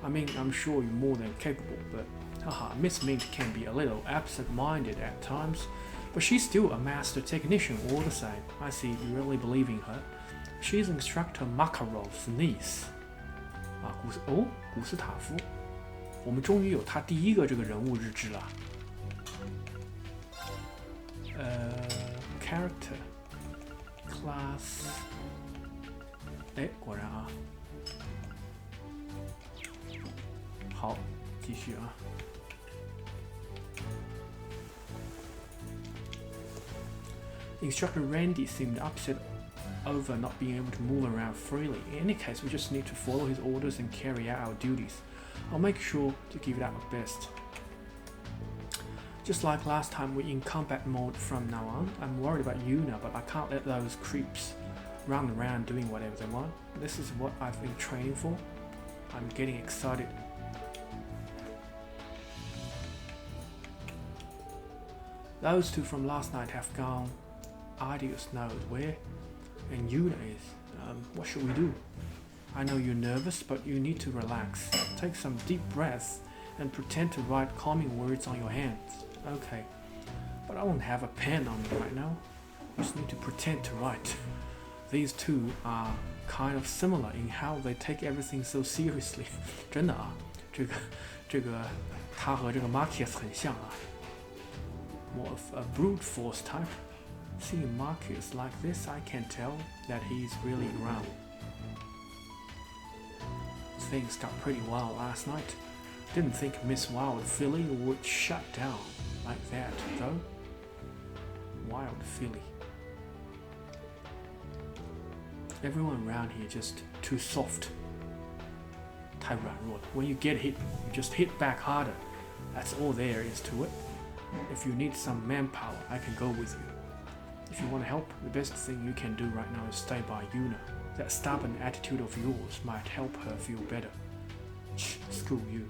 I mean, I'm sure you're more than capable, but haha, Miss Mint can be a little absent-minded at times, but she's still a master technician all the same. I see you really believe in her. She's Instructor Makarov's niece. 古斯塔夫，我们终于有他第一个这个人物日志了。Character class， 哎，果然啊。好，继续啊。Instructor Randy seemed upset over not being able to move around freely. In any case, we just need to follow his orders and carry out our duties. I'll make sure to give it our best. Just like last time, we're in combat mode from now on. I'm worried about Yuna, but I can't let those creeps run around doing whatever they want. This is what I've been training for. I'm getting excited. Those two from last night have gone Adios knows where, and Yuna is. What should we do? I know you're nervous, but you need to relax. Take some deep breaths and pretend to write calming words on your hands. Okay, but I won't have a pen on me right now. Just need to pretend to write. These two are kind of similar in how they take everything so seriously. 真的啊，这个他和这个 Marcus 很像啊。More of a brute force type. Seeing Marcus like this, I can tell that he's really around. Things got pretty wild last night. Didn't think Miss Wild Philly would shut down like that, though. Wild Philly. Everyone around here just too soft. 太软弱了. When you get hit, you just hit back harder. That's all there is to it. If you need some manpower, I can go with you. If you want to help, the best thing you can do right now is stay by Yuna. That stubborn attitude of yours might help her feel better. Screw you.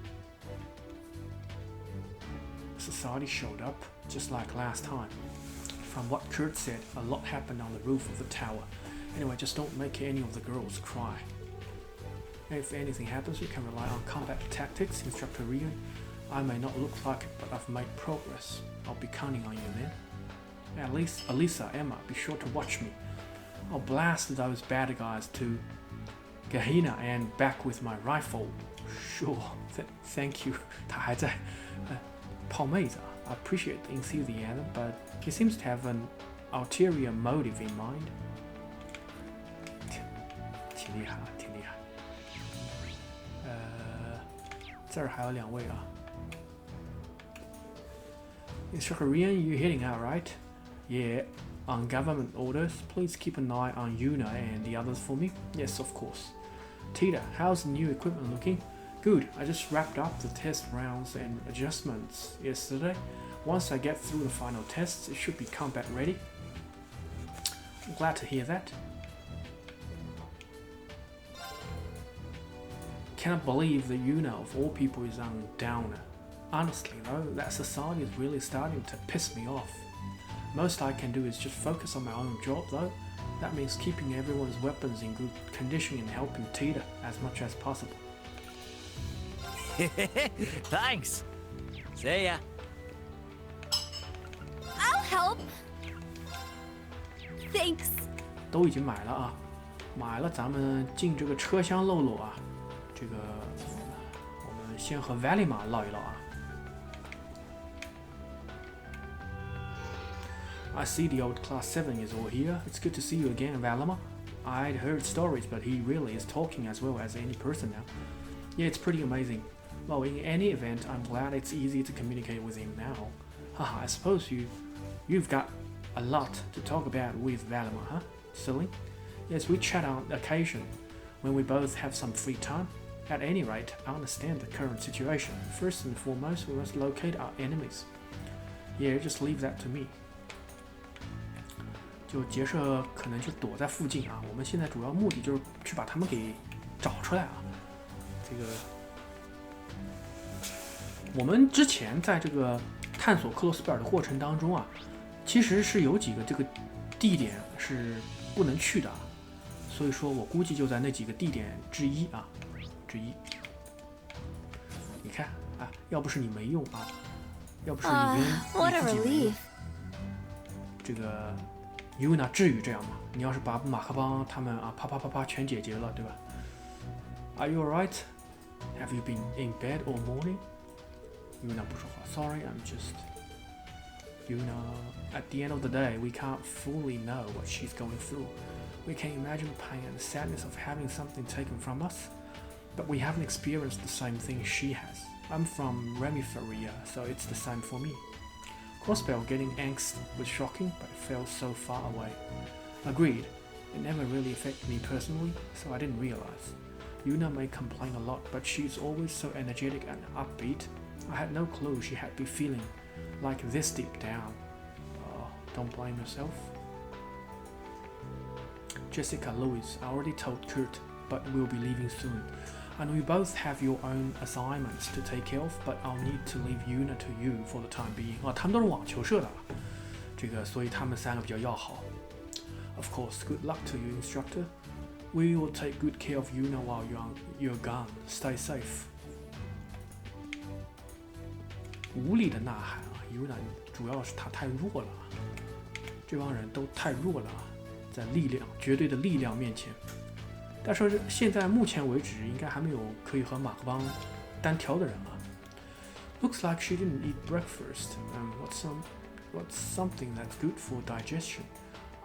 Society showed up, just like last time. From what Kurt said, a lot happened on the roof of the tower. Anyway, just don't make any of the girls cry. If anything happens, you can rely on combat tactics, Instructor Rian. I may not look like it, but I've made progress. I'll be counting on you then. At least, Elisa, Emma, be sure to watch me. I'll blast those bad guys to Gehenna and back with my rifle. Sure, thank you. 他还在泡妹子啊 I appreciate the enthusiasm, but he seems to have an ulterior motive in mind. 挺厉害啊，挺厉害。这儿还有两位啊。Instructor Rian, you're heading out, right? Yeah. On government orders, please keep an eye on Yuna and the others for me. Yes, of course. Tita, how's the new equipment looking? Good. I just wrapped up the test rounds and adjustments yesterday. Once I get through the final tests, it should be combat ready. I'm glad to hear that. Cannot believe that Yuna of all people is on downer. Honestly though, that society is really starting to piss me off. Most I can do is just focus on my own job though. That means keeping everyone's weapons in good condition and helping Tita as much as possible. Thanks. See ya. I'll help. Thanks. 都已经买了啊，买了咱们进这个车厢漏漏啊。这个我们先和 Valima 唠一唠啊。I see the old Class 7 is all here. It's good to see you again, Valima. I'd heard stories, but he really is talking as well as any person now. Yeah, it's pretty amazing. Well, in any event, I'm glad it's easy to communicate with him now. Haha, I suppose you've got a lot to talk about with Valimar, huh? Silly? Yes, we chat on occasion when we both have some free time. At any rate, I understand the current situation. First and foremost, we must locate our enemies. Yeah, just leave that to me. 就结社可能就躲在附近啊，我们现在主要目的就是去把他们给找出来啊。这个我们之前在这个探索克罗斯贝尔的过程当中啊，其实是有几个这个地点是不能去的，所以说我估计就在那几个地点之一啊。你看啊，要不是你没用啊，要不是你自己没用，这个 Yuna 至于这样吗？你要是把马克邦他们啊啪啪啪啪全解决了，对吧 ？Are you alright? Have you been in bed all morning? Yuna 不说话 ，Sorry, I'm just. At the end of the day, we can't fully know what she's going through. We can imagine the pain and the sadness of having something taken from us. But we haven't experienced the same thing she has. I'm from Remiferia, so it's the same for me. Crossbell getting angst was shocking, but it felt so far away. Agreed, it never really affected me personally, so I didn't realize. Yuna may complain a lot, but she's always so energetic and upbeat. I had no clue she had been feeling like this deep down. Don't blame yourself. Jessica Lewis, I already told Kurt, but we'll be leaving soon. I know you both have your own assignments to take care of, but I'll need to leave Yuna to you for the time being. 他们都是网球社的，这个所以他们三个比较要好。Of course, good luck to you, instructor. We will take good care of Yuna while you're gone. Stay safe. 无力的呐喊啊 ，Yuna 主要是他太弱了，这帮人都太弱了，在力量绝对的力量面前。但是现在目前为止，应该还没有可以和马克邦单挑的人啊。Looks like she didn't eat breakfast. What's something that's good for digestion?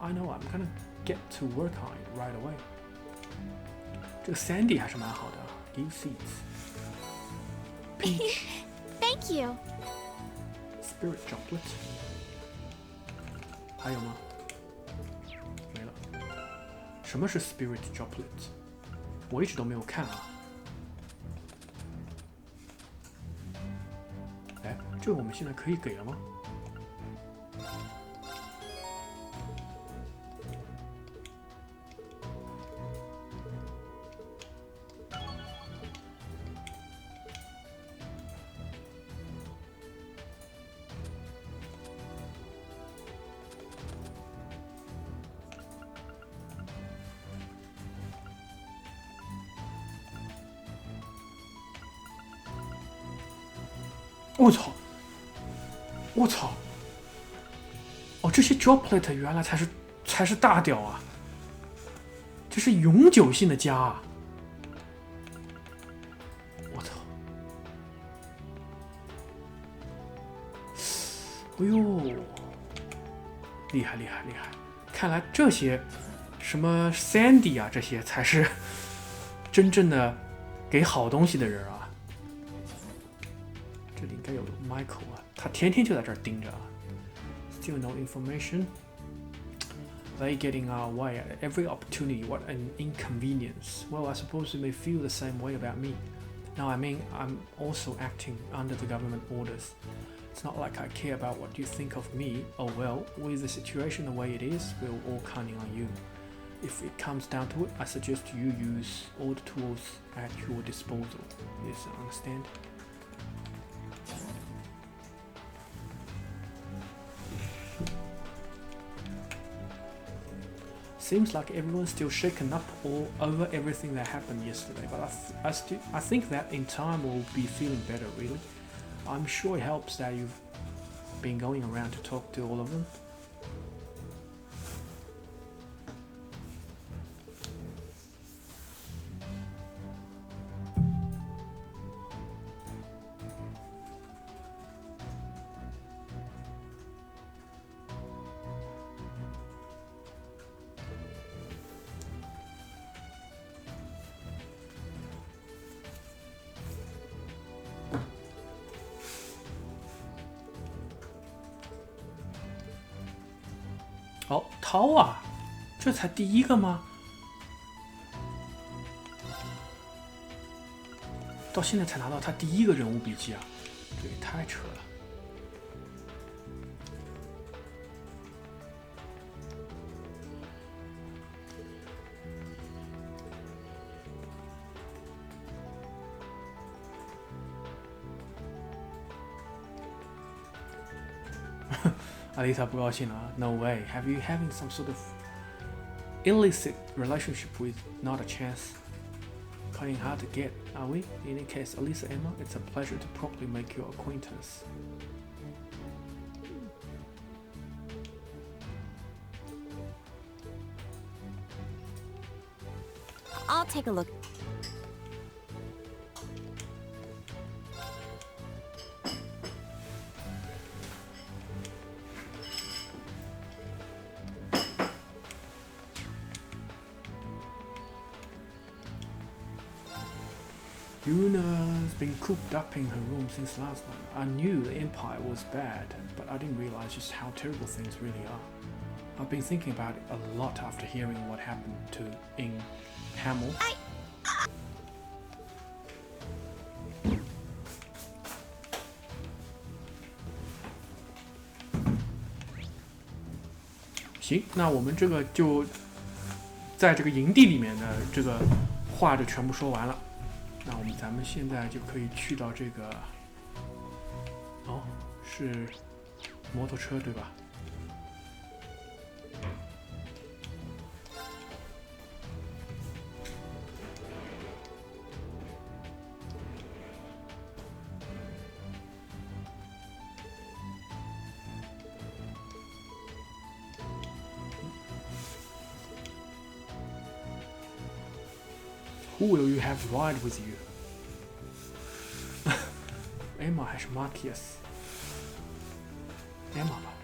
I know I'm gonna get to work on it right away. 这个 Sandy 还是蛮好的 ，Give seeds. Peach. Thank you. Spirit droplet. 还有吗？没了。什么是 Spirit droplet？ 我一直都没有看啊。哎，这个我们现在可以给了吗？我操！我操！哦，这些 droplet 原来才是大屌啊！这是永久性的加啊！我操！哎呦，厉害厉害厉害！看来这些什么 Sandy 啊，这些才是真正的给好东西的人啊！这里应该有 Michael 啊，他天天就在这儿盯着啊。Still no information. They get in our way at every opportunity. What an inconvenience. Well, I suppose you may feel the same way about me. Now, I mean, I'm also acting under the government orders. It's not like I care about what you think of me. Oh well, with the situation the way it is, we're all counting on you. If it comes down to it, I suggest you use all the tools at your disposal. Yes, I understand. Seems like everyone's still shaken up all over everything that happened yesterday, but I think that in time we'll be feeling better, really. I'm sure it helps that you've been going around to talk to all of them. 哦，涛啊，这才第一个吗？到现在才拿到他第一个人物笔记啊，这也太扯了。阿丽塔不高兴了啊 ！No way! Have you having some sort of illicit relationship with not a chance? Kind hard to get, are we? In any case, Alisa Emma, it's a pleasure to properly make your acquaintance. I'll take a look. Yuna's been cooped up in her room since last night. I knew the Empire was bad, but I didn't realize just how terrible things really are. I've been thinking about it a lot after hearing what happened to in Hamel. I 行，那我们这个就在这个营地里面的这个话就全部说完了。那咱们现在就可以去到这个，哦，是摩托车对吧？Who will you have ride with you? Emma 还是 Marcus? Emma 吧。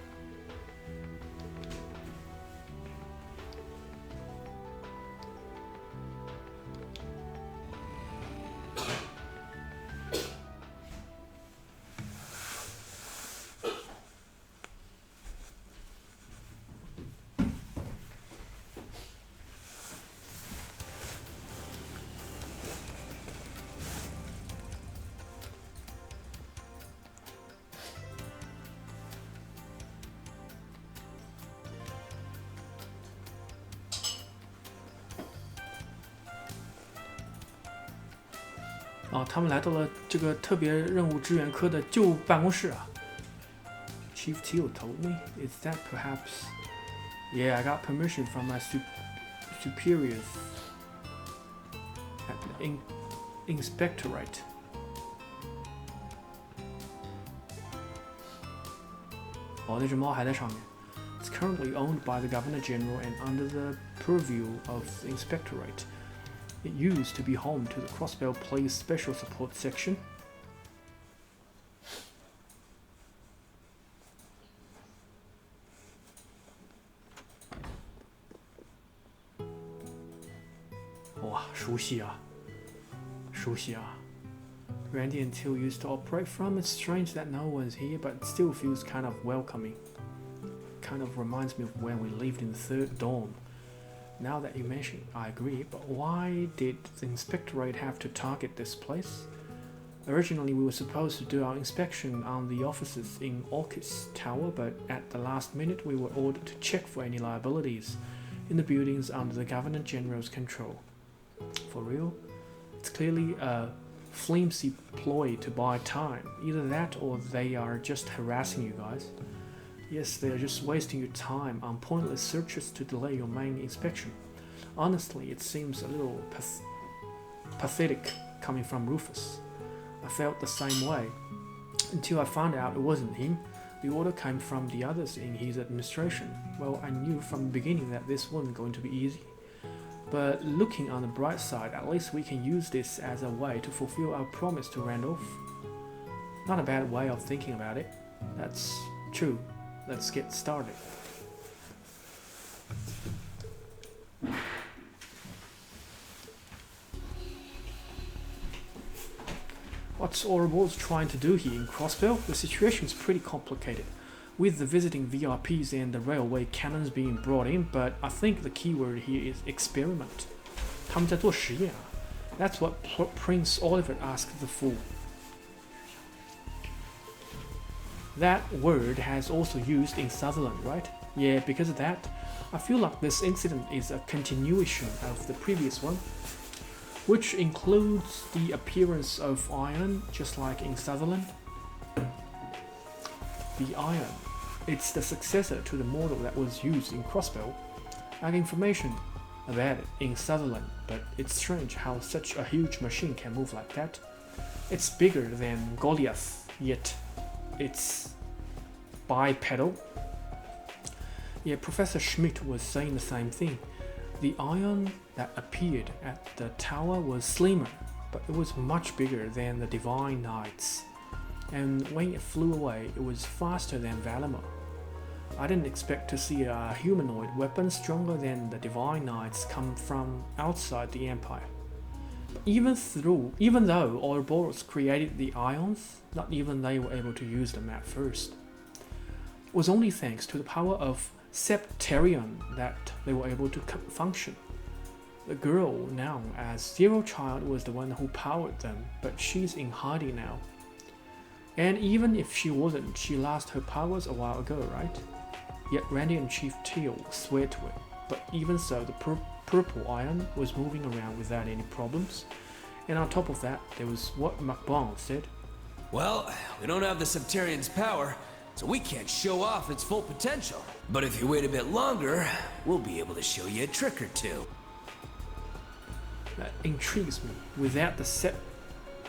哦，他们来到了这个特别任务支援科的旧办公室啊。Chief Teal told me, is that perhaps? Yeah, I got permission from my superiors at the inspectorate. Oh, 那只猫还在上面。It's currently owned by the Governor General and under the purview of the inspectorate. It used to be home to the Crossbell Police Special Support Section. Wow, 熟悉啊，熟悉啊。Randy and Till used to operate from. It's strange that no one's here, but it still feels kind of welcoming. Kind of reminds me of when we lived in the third dorm. Now that you mention it, I agree, but why did the inspectorate have to target this place? Originally, we were supposed to do our inspection on the offices in Orchis Tower, but at the last minute, we were ordered to check for any liabilities in the buildings under the Governor General's control. For real? It's clearly a flimsy ploy to buy time. Either that or they are just harassing you guys. Yes, they are just wasting your time on pointless searches to delay your main inspection. Honestly, it seems a little pathetic coming from Rufus. I felt the same way until I found out it wasn't him. The order came from the others in his administration. Well, I knew from the beginning that this wasn't going to be easy. But looking on the bright side, at least we can use this as a way to fulfill our promise to Randolph. Not a bad way of thinking about it. That's true. Let's get started. What's Ouroboros trying to do here in Crossbell? The situation is pretty complicated. with the visiting VIPs and the railway cannons being brought in, but I think the key word here is experiment. 他们在做实验啊。That's what Prince Oliver asked the fool. That word has also used in Sutherland, right? Yeah, because of that, I feel like this incident is a continuation of the previous one, which includes the appearance of iron, just like in Sutherland. The iron, it's the successor to the model that was used in Crossbow. I have information about it in Sutherland, but it's strange how such a huge machine can move like that. It's bigger than Goliath, yet it's bipedal. Yeah, Professor Schmidt was saying the same thing. The iron that appeared at the tower was slimmer, but it was much bigger than the Divine Knight's. And when it flew away, it was faster than Valamor. I didn't expect to see a humanoid weapon stronger than the Divine Knights come from outside the Empire. But even though Ouroboros created the ions, not even they were able to use them at first. It was only thanks to the power of Septarion that they were able to function. The girl known as Zero Child was the one who powered them, but she's in hiding now. And even if she wasn't, she lost her powers a while ago, right? Yet Randy and Chief Teal swear to it. But even so, the purple iron was moving around without any problems. And on top of that, there was what McBond said. Well, we don't have the Septarian's power, so we can't show off its full potential. But if you wait a bit longer, we'll be able to show you a trick or two. That intrigues me. Without the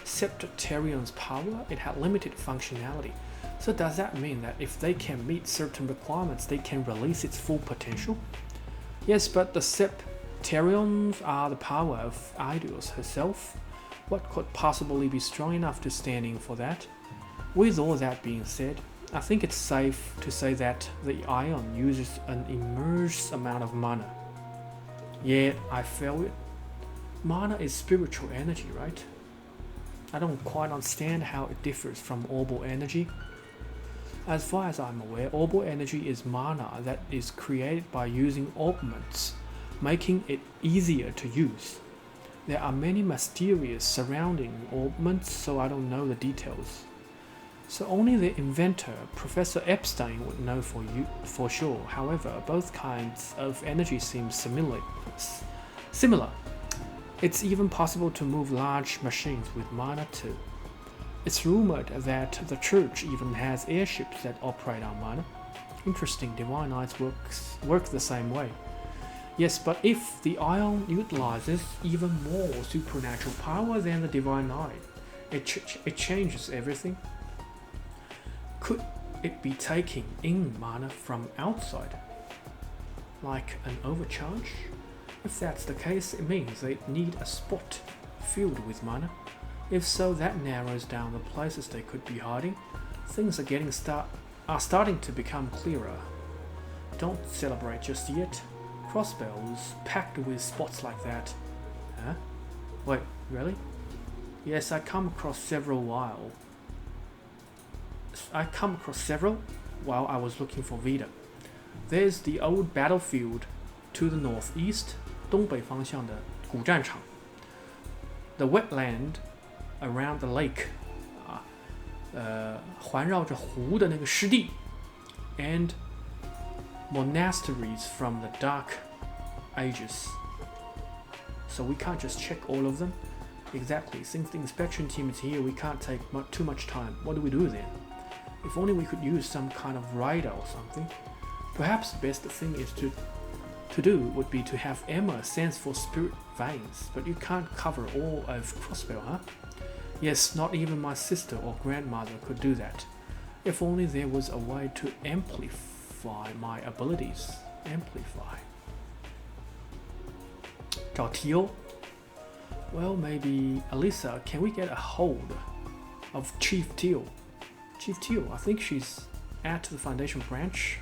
Septarian's power, it had limited functionality. So does that mean that if they can meet certain requirements, they can release its full potential? Yes, but the Septarians are the power of Eidos herself. What could possibly be strong enough to stand in for that? With all that being said, I think it's safe to say that the ion uses an immense amount of mana. Yet I feel it. Mana is spiritual energy, right? I don't quite understand how it differs from orbital energy. As far as I'm aware, orbital energy is mana that is created by using orbments, making it easier to use. There are many mysterious surrounding orbments, so I don't know the details. So only the inventor, Professor Epstein, would know for sure. However, both kinds of energy seem similar. It's even possible to move large machines with mana too. It's rumored that the church even has airships that operate on mana. Interesting, Divine Knights work the same way. Yes, but if the ion utilizes even more supernatural power than the Divine Knight, it changes everything. Could it be taking in mana from outside? Like an overcharge? If that's the case, it means they need a spot filled with mana. If so, that narrows down the places they could be hiding. Things are starting to become clearer. Don't celebrate just yet. Crossbow's packed with spots like that. Huh? Wait, really? Yes, I come across several while I was looking for Vita. There's the old battlefield to the northeast, 东北方向的古战场. The wetland around the lake, 环绕着湖的那个湿地, and monasteries from the dark ages. So we can't just check all of them. Exactly, since the inspection team is here, we can't take too much time. What do we do then? If only we could use some kind of radar or something. Perhaps the best thing is to do would be to have Emma sense for spirit veins, but you can't cover all of Crossbow, huh? Yes, not even my sister or grandmother could do that. If only there was a way to amplify my abilities. Amplify. 找 Teal? Well, maybe Alyssa, can we get a hold of Chief Teal? Chief Teal, I think she's at the Foundation branch.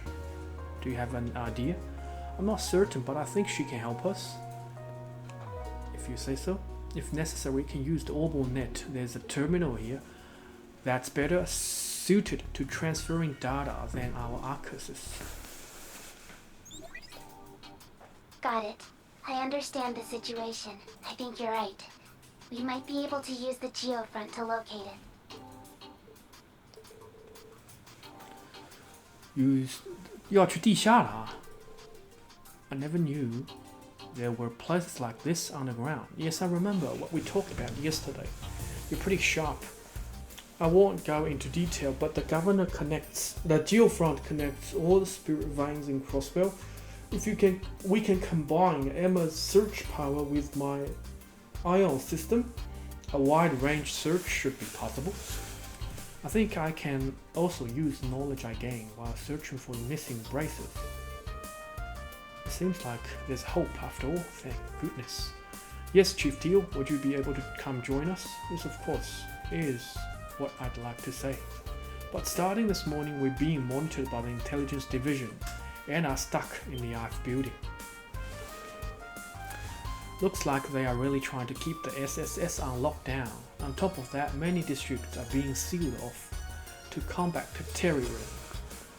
Do you have an idea? I'm not certain, but I think she can help us. If you say so. If necessary, we can use the orbital net. There's a terminal here. That's better. suited to transferring data than our Arcuses. Got it. I understand the situation. I think you're right. We might be able to use the geofront to locate it. 要去地下了啊 I never knew there were places like this underground. Yes, I remember what we talked about yesterday. You're pretty sharp. I won't go into detail, but the geofront connects all the spirit veins in Crossbell. If we can combine Emma's search power with my ion system. A wide range search should be possible. I think I can also use knowledge I gain while searching for the missing braces. It seems like there's hope after all, thank goodness. Yes, Chief Teal, would you be able to come join us? Yes, of course, is what I'd like to say. But starting this morning, we're being monitored by the Intelligence Division and are stuck in the IF building. Looks like they are really trying to keep the SSS on lockdown. On top of that, many districts are being sealed off to combat terrorism.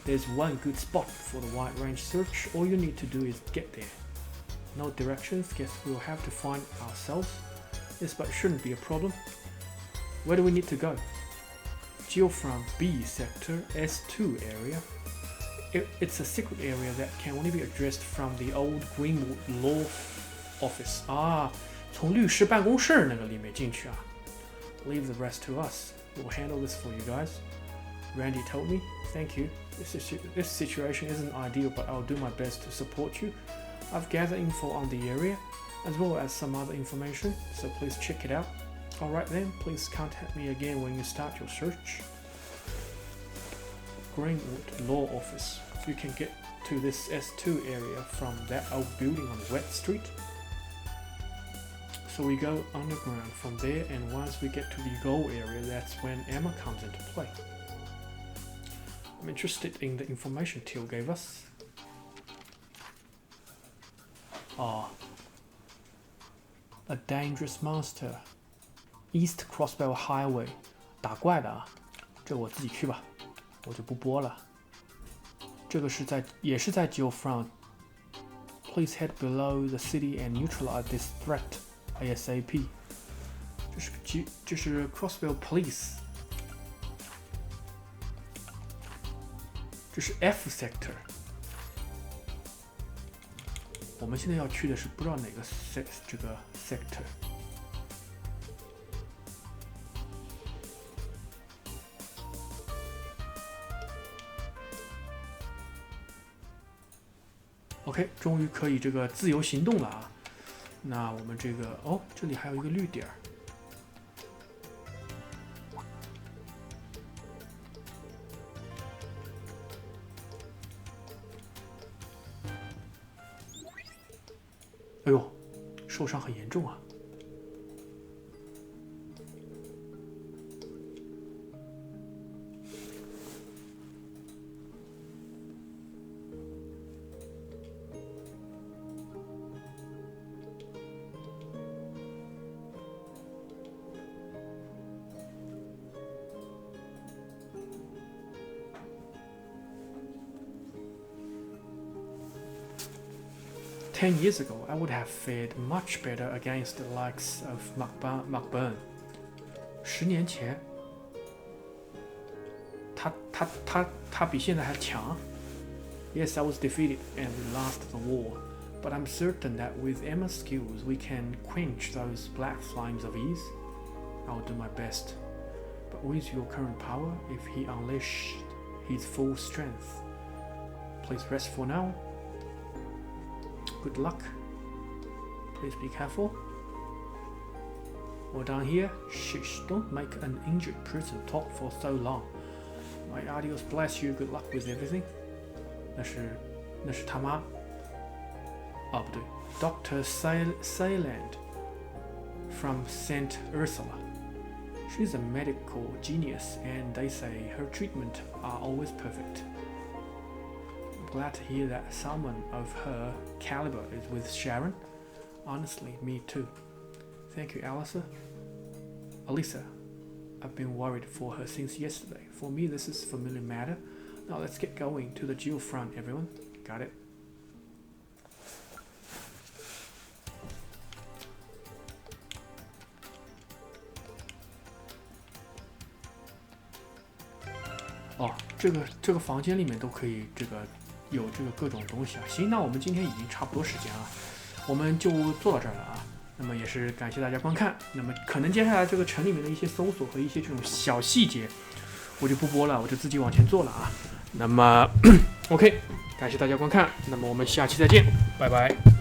There's one good spot for the wide range search. All you need to do is get there. No directions, guess we'll have to find ourselves. Yes, but it shouldn't be a problem. Where do we need to go? Geofront B sector S2 area. It's a secret area that can only be addressed from the old Greenwood Law Office. 啊，从律师办公室那个里面进去啊。Leave the rest to us. We'll handle this for you guys. Randy told me. Thank you. This situation isn't ideal, but I'll do my best to support you. I've gathered info on the area, as well as some other information, so please check it out. Alright then, please contact me again when you start your search. Greenwood Law Office. You can get to this S2 area from that old building on Wet Street. So we go underground from there, and once we get to the goal area, that's when Emma comes into play. I'm interested in the information Teal gave us. A dangerous monster. East Crossbell Highway. 打怪的啊，这我自己去吧，我就不播了。这个也是在 Geofront. Please head below the city and neutralize this threat ASAP. 这是 Crossbell Police. 这是 F sector. 我们现在要去的是不知道哪个这个 sector. OK， 终于可以这个自由行动了啊！那我们这个这里还有一个绿点儿。哎呦，受伤很严重啊！10 years ago, I would have fared much better against the likes of McBurn. 10年前，他比现在还强。Yes, I was defeated and we lost the war, but I'm certain that with Emma's skills, we can quench those black flames of ease. I'll do my best, but with your current power, if he unleashed his full strength, please rest for now. Good luck. Please be careful. Well, down here, shush, don't make an injured person talk for so long. My adios bless you, good luck with everything. 那是他妈。不对 Dr. Sayland from St. Ursula. She's a medical genius and they say her treatment are always perfect. Glad to hear that someone of her caliber is with Sharon. Honestly, me too. Thank you, Alyssa. I've been worried for her since yesterday. For me, this is a familiar matter. Now let's get going to the geofront, everyone. Got it?哦，这个房间里面都可以有这个各种东西啊。行，那我们今天已经差不多时间了，我们就做到这儿了啊。那么也是感谢大家观看。那么可能接下来这个城里面的一些搜索和一些这种小细节，我就不播了，我就自己往前做了啊。那么 OK， 感谢大家观看，那么我们下期再见，拜拜。